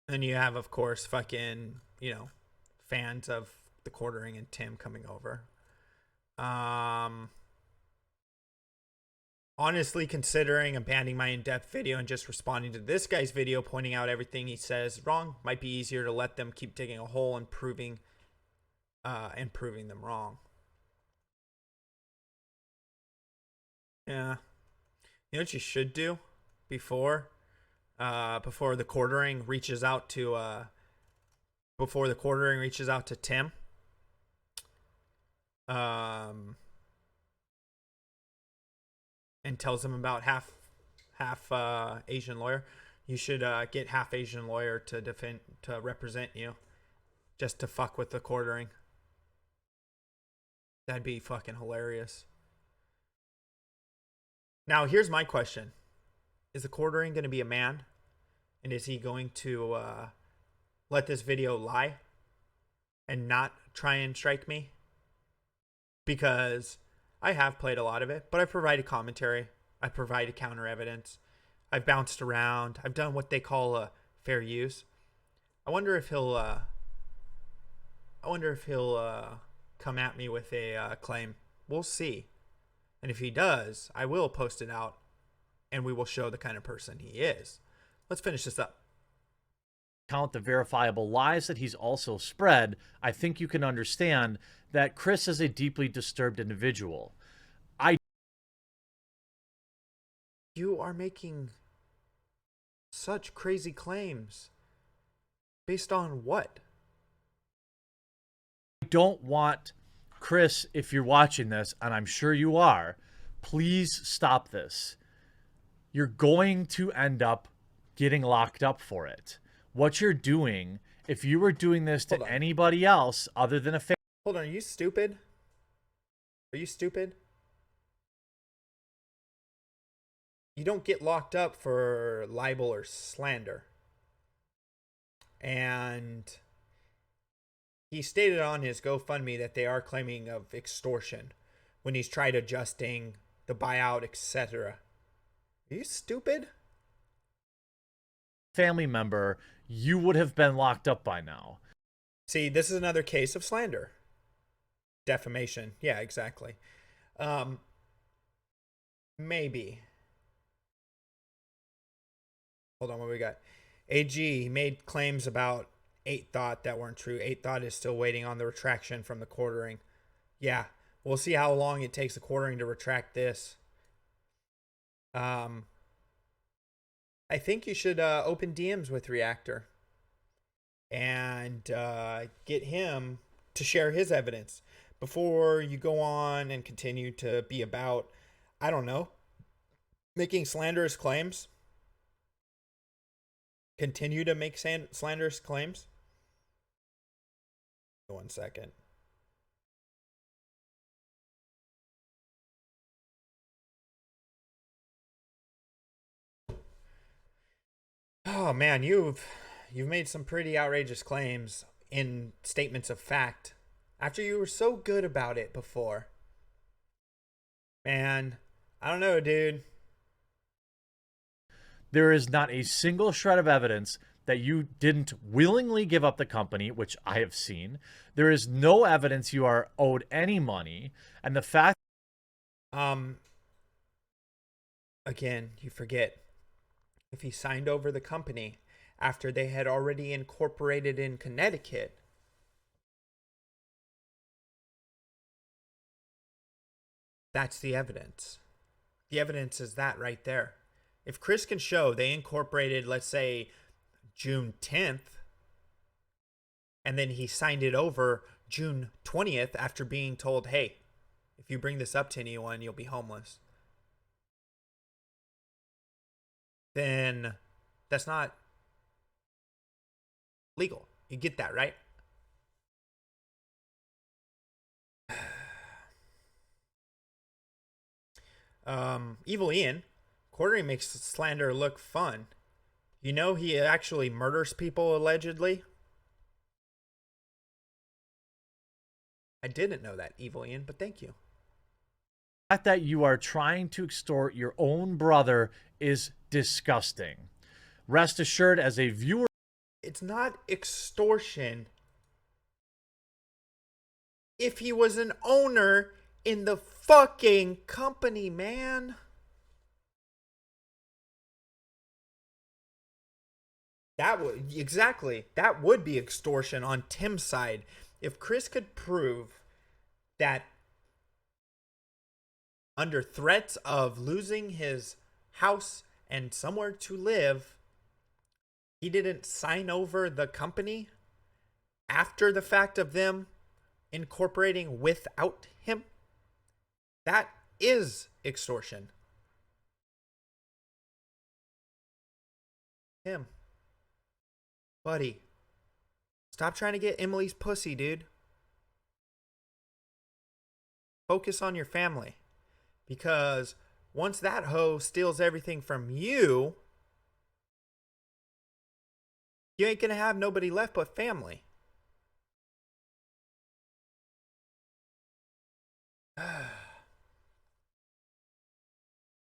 And you have, of course, fucking, fans of the Quartering and Tim coming over. Honestly, considering abandoning my in-depth video and just responding to this guy's video, pointing out everything he says wrong, might be easier to let them keep digging a hole and proving them wrong. Yeah. You know what you should do before the Quartering reaches out to Tim? And tells him about half Asian lawyer. You should get half Asian lawyer to represent you, just to fuck with the Quartering. That'd be fucking hilarious. Now here's my question: is the Quartering going to be a man, and is he going to let this video lie and not try and strike me? Because I have played a lot of it, but I've provided commentary. I've provided counter evidence. I've bounced around. I've done what they call a fair use. I wonder if he'll come at me with a claim. We'll see. And if he does, I will post it out, and we will show the kind of person he is. Let's finish this up. Count the verifiable lies that he's also spread, I think you can understand that Chris is a deeply disturbed individual. You are making such crazy claims. Based on what? I don't want Chris, if you're watching this, and I'm sure you are, please stop this. You're going to end up getting locked up for it. What you're doing, if you were doing this to anybody else other than a family. Hold on, are you stupid? Are you stupid? You don't get locked up for libel or slander. And he stated on his GoFundMe that they are claiming of extortion when he's tried adjusting the buyout, etc. Are you stupid? Family member, you would have been locked up by now. See, this is another case of slander. Defamation. Yeah, exactly. Maybe. Hold on, what we got? AG made claims about 8 Thought that weren't true. 8 Thought is still waiting on the retraction from the quartering. Yeah, we'll see how long it takes the quartering to retract this. I think you should open DMs with Reactor and get him to share his evidence before you go on and continue to be about, I don't know, making slanderous claims. Continue to make slanderous claims. 1 second. Oh man, you've made some pretty outrageous claims in statements of fact after you were so good about it before. Man, I don't know, dude. There is not a single shred of evidence that you didn't willingly give up the company, which I have seen. There is no evidence you are owed any money. And the fact... Again, you forget. If he signed over the company after they had already incorporated in Connecticut, that's the evidence. The evidence is that right there. If Chris can show they incorporated, let's say, June 10th, and then he signed it over June 20th after being told, hey, if you bring this up to anyone, you'll be homeless, then that's not legal. You get that, right? Evil Ian, quartering makes slander look fun. You know he actually murders people, allegedly? I didn't know that, Evil Ian, but thank you. The fact that you are trying to extort your own brother is disgusting. Rest assured, as a viewer... It's not extortion if he was an owner in the fucking company, man. That would that would be extortion on Tim's side. If Chris could prove that under threats of losing his house and somewhere to live, he didn't sign over the company after the fact of them incorporating without him, that is extortion. Him. Buddy, stop trying to get Emily's pussy, dude. Focus on your family. Because once that hoe steals everything from you, you ain't gonna have nobody left but family.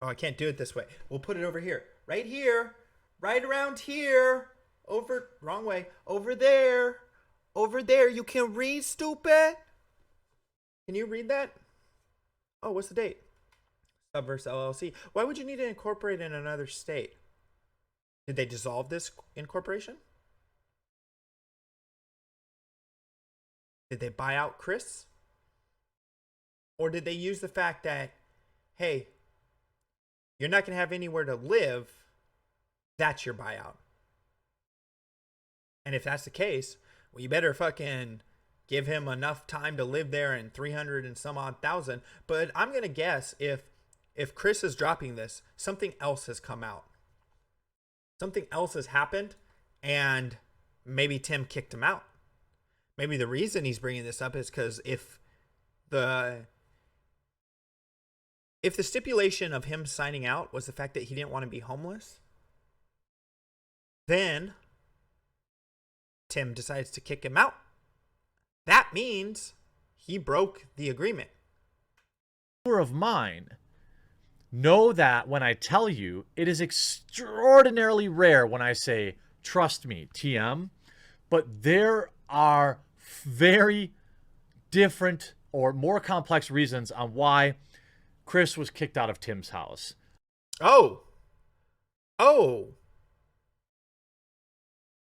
Oh, I can't do it this way. We'll put it over here. Right here. Right around here. Over, wrong way. Over there. Over there. You can read, stupid. Can you read that? Oh, what's the date? Subverse LLC. Why would you need to incorporate in another state? Did they dissolve this incorporation? Did they buy out Chris? Or did they use the fact that, hey, you're not going to have anywhere to live, that's your buyout? And if that's the case, well, you better fucking give him enough time to live there and 300 and some odd thousand. But I'm going to guess if Chris is dropping this, something else has come out. Something else has happened, and maybe Tim kicked him out. Maybe the reason he's bringing this up is because if the stipulation of him signing out was the fact that he didn't want to be homeless, then Tim decides to kick him out. That means he broke the agreement. Of mine, know that when I tell you, it is extraordinarily rare when I say, trust me, TM, but there are very different or more complex reasons on why Chris was kicked out of Tim's house. Oh.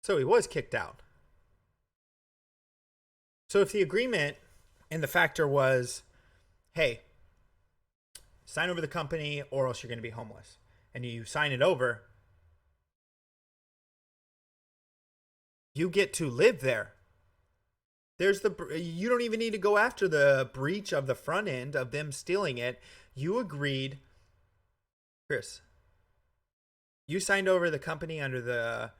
So he was kicked out. So if the agreement and the factor was, hey, sign over the company or else you're going to be homeless, and you sign it over, you get to live there. You don't even need to go after the breach of the front end of them stealing it. You agreed, Chris, you signed over the company under the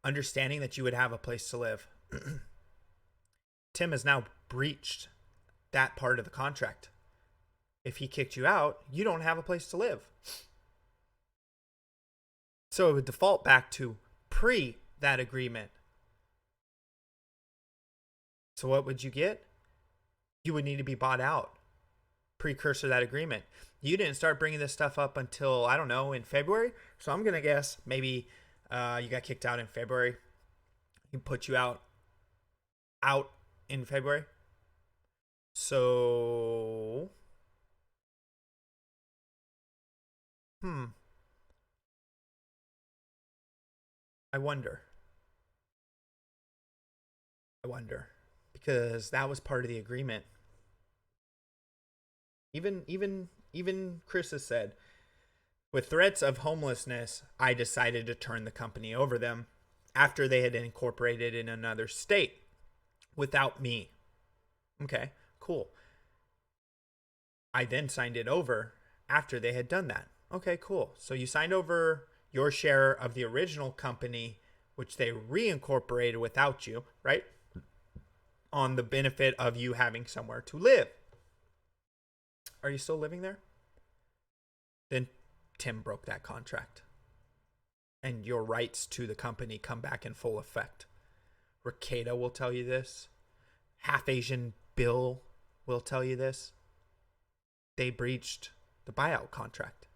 understanding that you would have a place to live. Tim has now breached that part of the contract. If he kicked you out, you don't have a place to live. So it would default back to pre that agreement. So what would you get? You would need to be bought out. Precursor to that agreement. You didn't start bringing this stuff up until, I don't know, in February. So I'm going to guess maybe you got kicked out in February. He put you out in February. So, I wonder. Because that was part of the agreement. Even Chris has said, with threats of homelessness, I decided to turn the company over them after they had incorporated in another state without me. Okay, cool. I then signed it over after they had done that. Okay, cool. So you signed over your share of the original company, which they reincorporated without you, right? On the benefit of you having somewhere to live. Are you still living there? Then Tim broke that contract. And your rights to the company come back in full effect. Ricada will tell you this. Half Asian Bill will tell you this. They breached the buyout contract.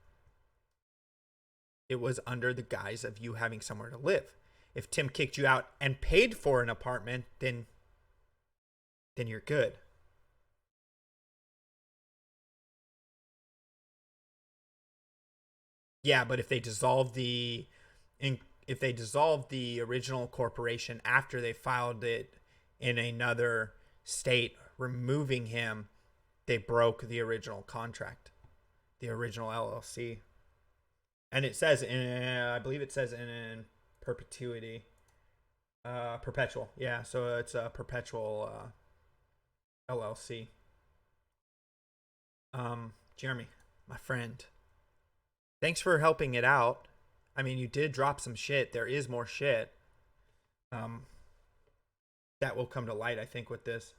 It was under the guise of you having somewhere to live. If Tim kicked you out and paid for an apartment, then you're good. Yeah, but if they dissolve the original corporation after they filed it in another state, removing him, they broke the original contract, the original LLC. And it says I believe it says in perpetuity, perpetual. Yeah, so it's a perpetual LLC. Jeremy, my friend, thanks for helping it out. I mean, you did drop some shit. There is more shit. That will come to light, I think, with this.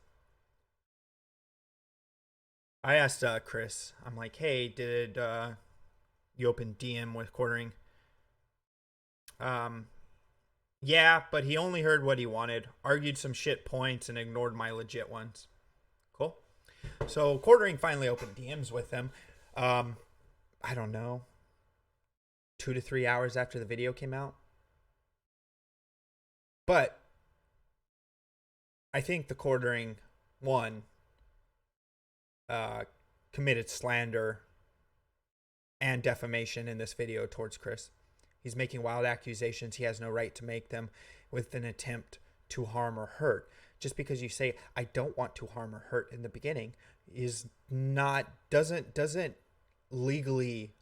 I asked Chris, I'm like, hey, did you open DM with quartering? Yeah, but he only heard what he wanted, argued some shit points, and ignored my legit ones. Cool. So quartering finally opened DMs with him. I don't know, 2 to 3 hours after the video came out. But I think the quartering one committed slander and defamation in this video towards Chris. He's making wild accusations he has no right to make them with an attempt to harm or hurt. Just because you say, I don't want to harm or hurt in the beginning doesn't legally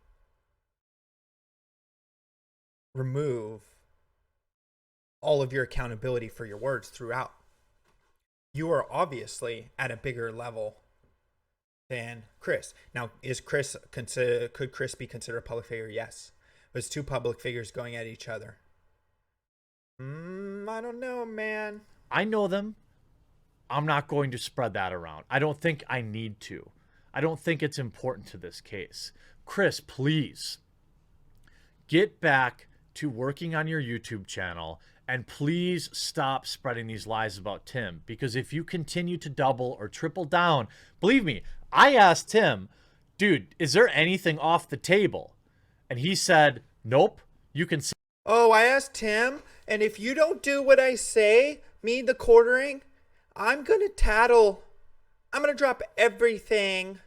remove all of your accountability for your words throughout. you are obviously at a bigger level than Chris. Now, could Chris be considered a public figure? Yes. It was two public figures going at each other. I don't know, man. I know them. I'm not going to spread that around. I don't think I need to. I don't think it's important to this case. Chris, please get back to working on your YouTube channel, and please stop spreading these lies about Tim, because if you continue to double or triple down, believe me, I asked Tim, dude, is there anything off the table? And he said, nope, you can see. Oh, I asked Tim, and if you don't do what I say, me, the quartering, I'm going to tattle. I'm going to drop everything.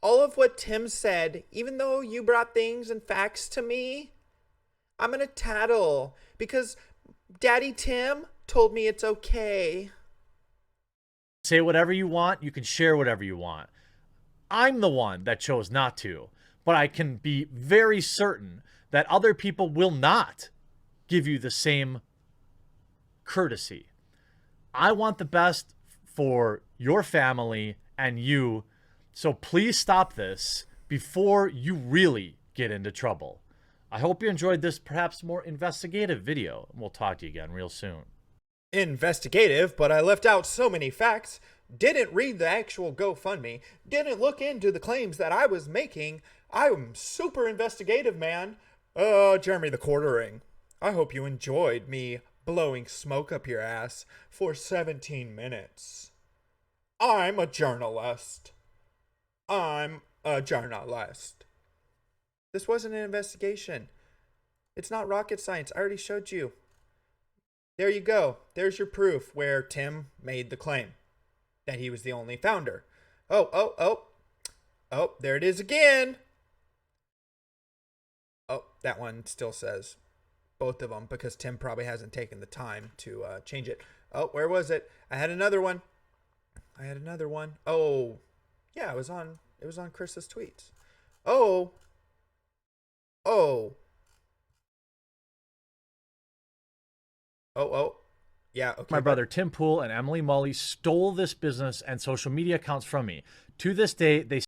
All of what Tim said, even though you brought things and facts to me, I'm going to tattle because Daddy Tim told me it's okay. Say whatever you want. You can share whatever you want. I'm the one that chose not to, but I can be very certain that other people will not give you the same courtesy. I want the best for your family and you, so please stop this before you really get into trouble. I hope you enjoyed this perhaps more investigative video, and we'll talk to you again real soon. Investigative, but I left out so many facts, didn't read the actual GoFundMe, didn't look into the claims that I was making. I'm super investigative, man. Jeremy the Quartering, I hope you enjoyed me blowing smoke up your ass for 17 minutes. I'm a journalist. This wasn't an investigation. It's not rocket science. I already showed you. There you go. There's your proof where Tim made the claim that he was the only founder. Oh, there it is again. Oh, that one still says both of them because Tim probably hasn't taken the time to change it. Oh, where was it? I had another one. Oh, yeah, it was on Chris's tweets. Oh. Yeah, okay. My brother Tim Pool and Emily Mully stole this business and social media accounts from me. To this day, they...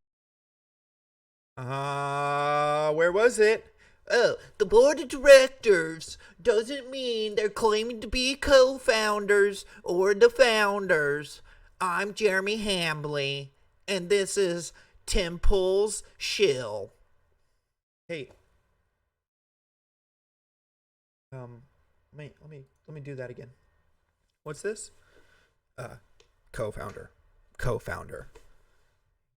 Where was it? Oh, the board of directors doesn't mean they're claiming to be co-founders or the founders. I'm Jeremy Hambley, and this is Tim Pool's shill. Hey. Let me do that again. What's this? Co-founder.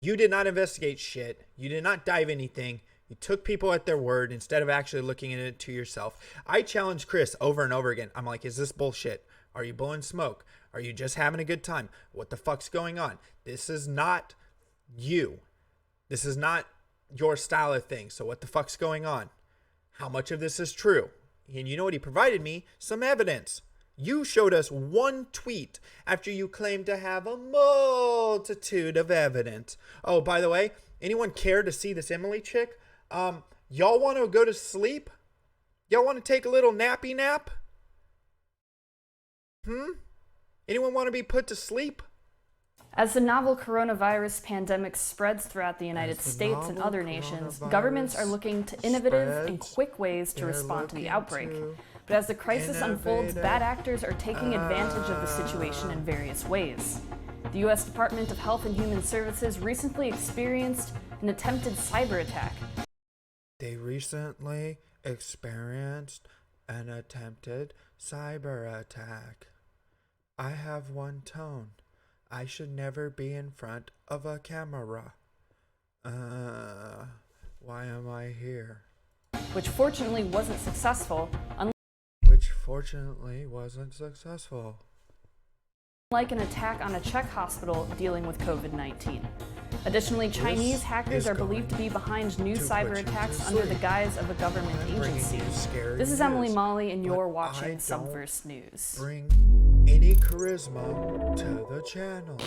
You did not investigate shit. You did not dive anything. You took people at their word instead of actually looking into yourself. I challenged Chris over and over again. I'm like, is this bullshit? Are you blowing smoke? Are you just having a good time? What the fuck's going on? This is not you. This is not your style of thing. So what the fuck's going on? How much of this is true? And you know what he provided me? Some evidence. You showed us one tweet after you claimed to have a multitude of evidence. Oh, by the way, anyone care to see this Emily chick? Y'all want to go to sleep? Y'all want to take a little nappy nap? Anyone want to be put to sleep? As the novel coronavirus pandemic spreads throughout the United States and other nations, governments are looking to innovative and quick ways to respond to the outbreak. But as the crisis unfolds, bad actors are taking advantage of the situation in various ways. The U.S. Department of Health and Human Services recently experienced an attempted cyber attack. They recently experienced an attempted cyber attack. I have one tone. I should never be in front of a camera. Why am I here? Which fortunately wasn't successful, unlike an attack on a Czech hospital dealing with COVID-19. Additionally, Chinese hackers are believed to be behind new cyber attacks under the guise of a government agency. This is Emily Molly, and you're watching Subverse News. Bring any charisma to the channel.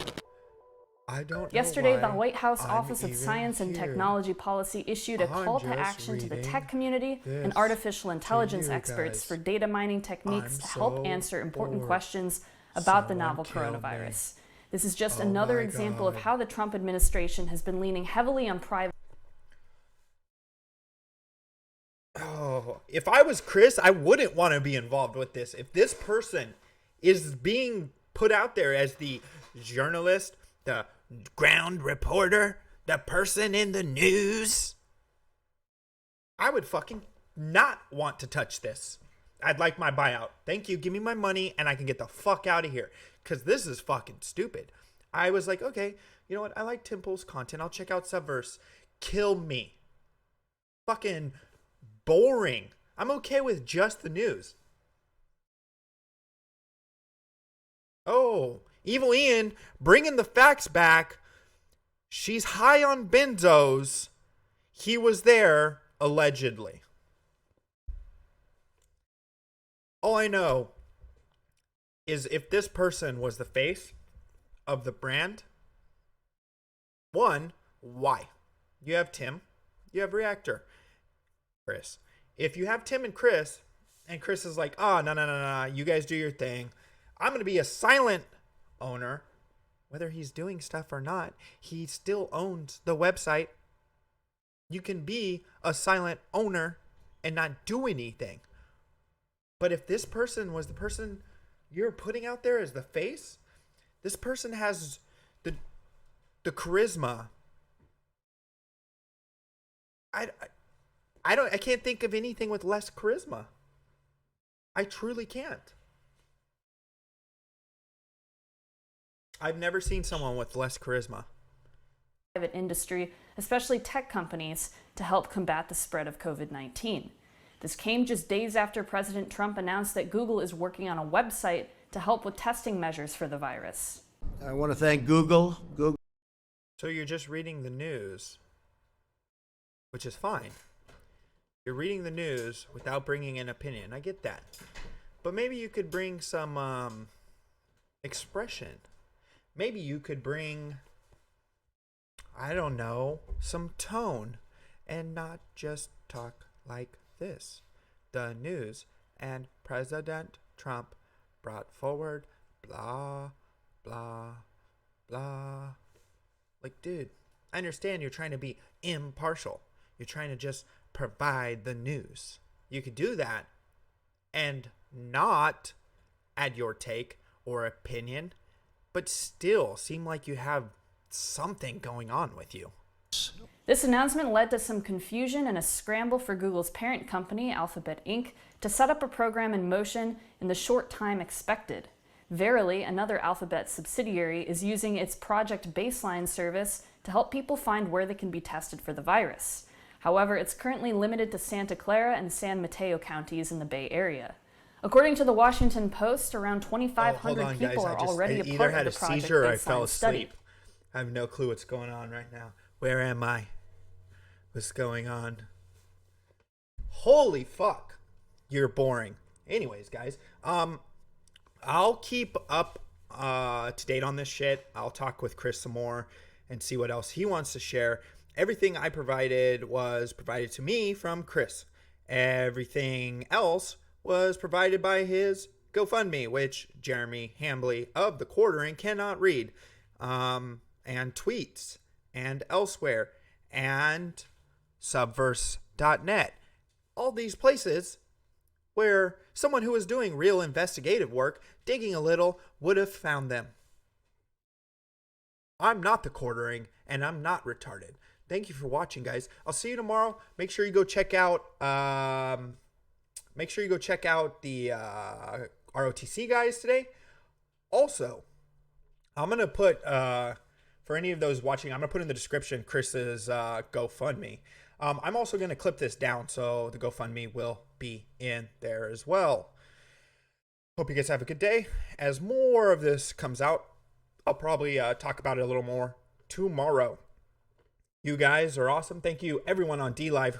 I don't Yesterday, know why the White House I'm Office of even Science and here. Technology Policy issued a call to just action to the reading tech community and artificial intelligence you experts guys. for data mining techniques I'm to help so answer important bored. questions about the Someone novel kill me. coronavirus. This is just another example of how the Trump administration has been leaning heavily on private. Oh, if I was Chris, I wouldn't want to be involved with this. If this person is being put out there as the journalist, the ground reporter, the person in the news, I would fucking not want to touch this. I'd like my buyout. Thank you. Give me my money and I can get the fuck out of here. Because this is fucking stupid. I was like, okay, you know what? I like Tim Pool's content. I'll check out Subverse. Kill me. Fucking boring. I'm okay with just the news. Oh, Evil Ian bringing the facts back. She's high on benzos. He was there, allegedly. All I know is if this person was the face of the brand, one, why? You have Tim, you have Reactor, Chris. If you have Tim and Chris is like, oh, no, you guys do your thing. I'm going to be a silent owner. Whether he's doing stuff or not, he still owns the website. You can be a silent owner and not do anything. But if this person was the person you're putting out there as the face, this person has the charisma. I can't think of anything with less charisma. I truly can't. I've never seen someone with less charisma. Private industry, especially tech companies, to help combat the spread of COVID-19. This came just days after President Trump announced that Google is working on a website to help with testing measures for the virus. I want to thank Google. So you're just reading the news, which is fine. You're reading the news without bringing an opinion. I get that. But maybe you could bring some expression. Maybe you could bring, I don't know, some tone and not just talk like this. The news and President Trump brought forward blah, blah, blah. Like, dude, I understand you're trying to be impartial. You're trying to just provide the news. You could do that and not add your take or opinion, but still seem like you have something going on with you. This announcement led to some confusion and a scramble for Google's parent company, Alphabet Inc., to set up a program in motion in the short time expected. Verily, another Alphabet subsidiary, is using its Project Baseline service to help people find where they can be tested for the virus. However, it's currently limited to Santa Clara and San Mateo counties in the Bay Area. According to the Washington Post, around 2,500 people are already a part of the Project Seizure, Baseline I fell study. asleep. I have no clue what's going on right now. Where am I? What's going on? Holy fuck. You're boring. Anyways, guys, I'll keep up to date on this shit. I'll talk with Chris some more and see what else he wants to share. Everything I provided was provided to me from Chris. Everything else was provided by his GoFundMe, which Jeremy Hambley of The Quartering cannot read, and tweets, and elsewhere, and Subverse.net. All these places where someone who was doing real investigative work, digging a little, would have found them. I'm not The Quartering, and I'm not retarded. Thank you for watching, guys. I'll see you tomorrow. Make sure you go check out the ROTC guys today. Also, I'm gonna put for any of those watching, I'm gonna put in the description Chris's GoFundMe. I'm also gonna clip this down so the GoFundMe will be in there as well. Hope you guys have a good day. As more of this comes out, I'll probably talk about it a little more tomorrow. You guys are awesome. Thank you, everyone on DLive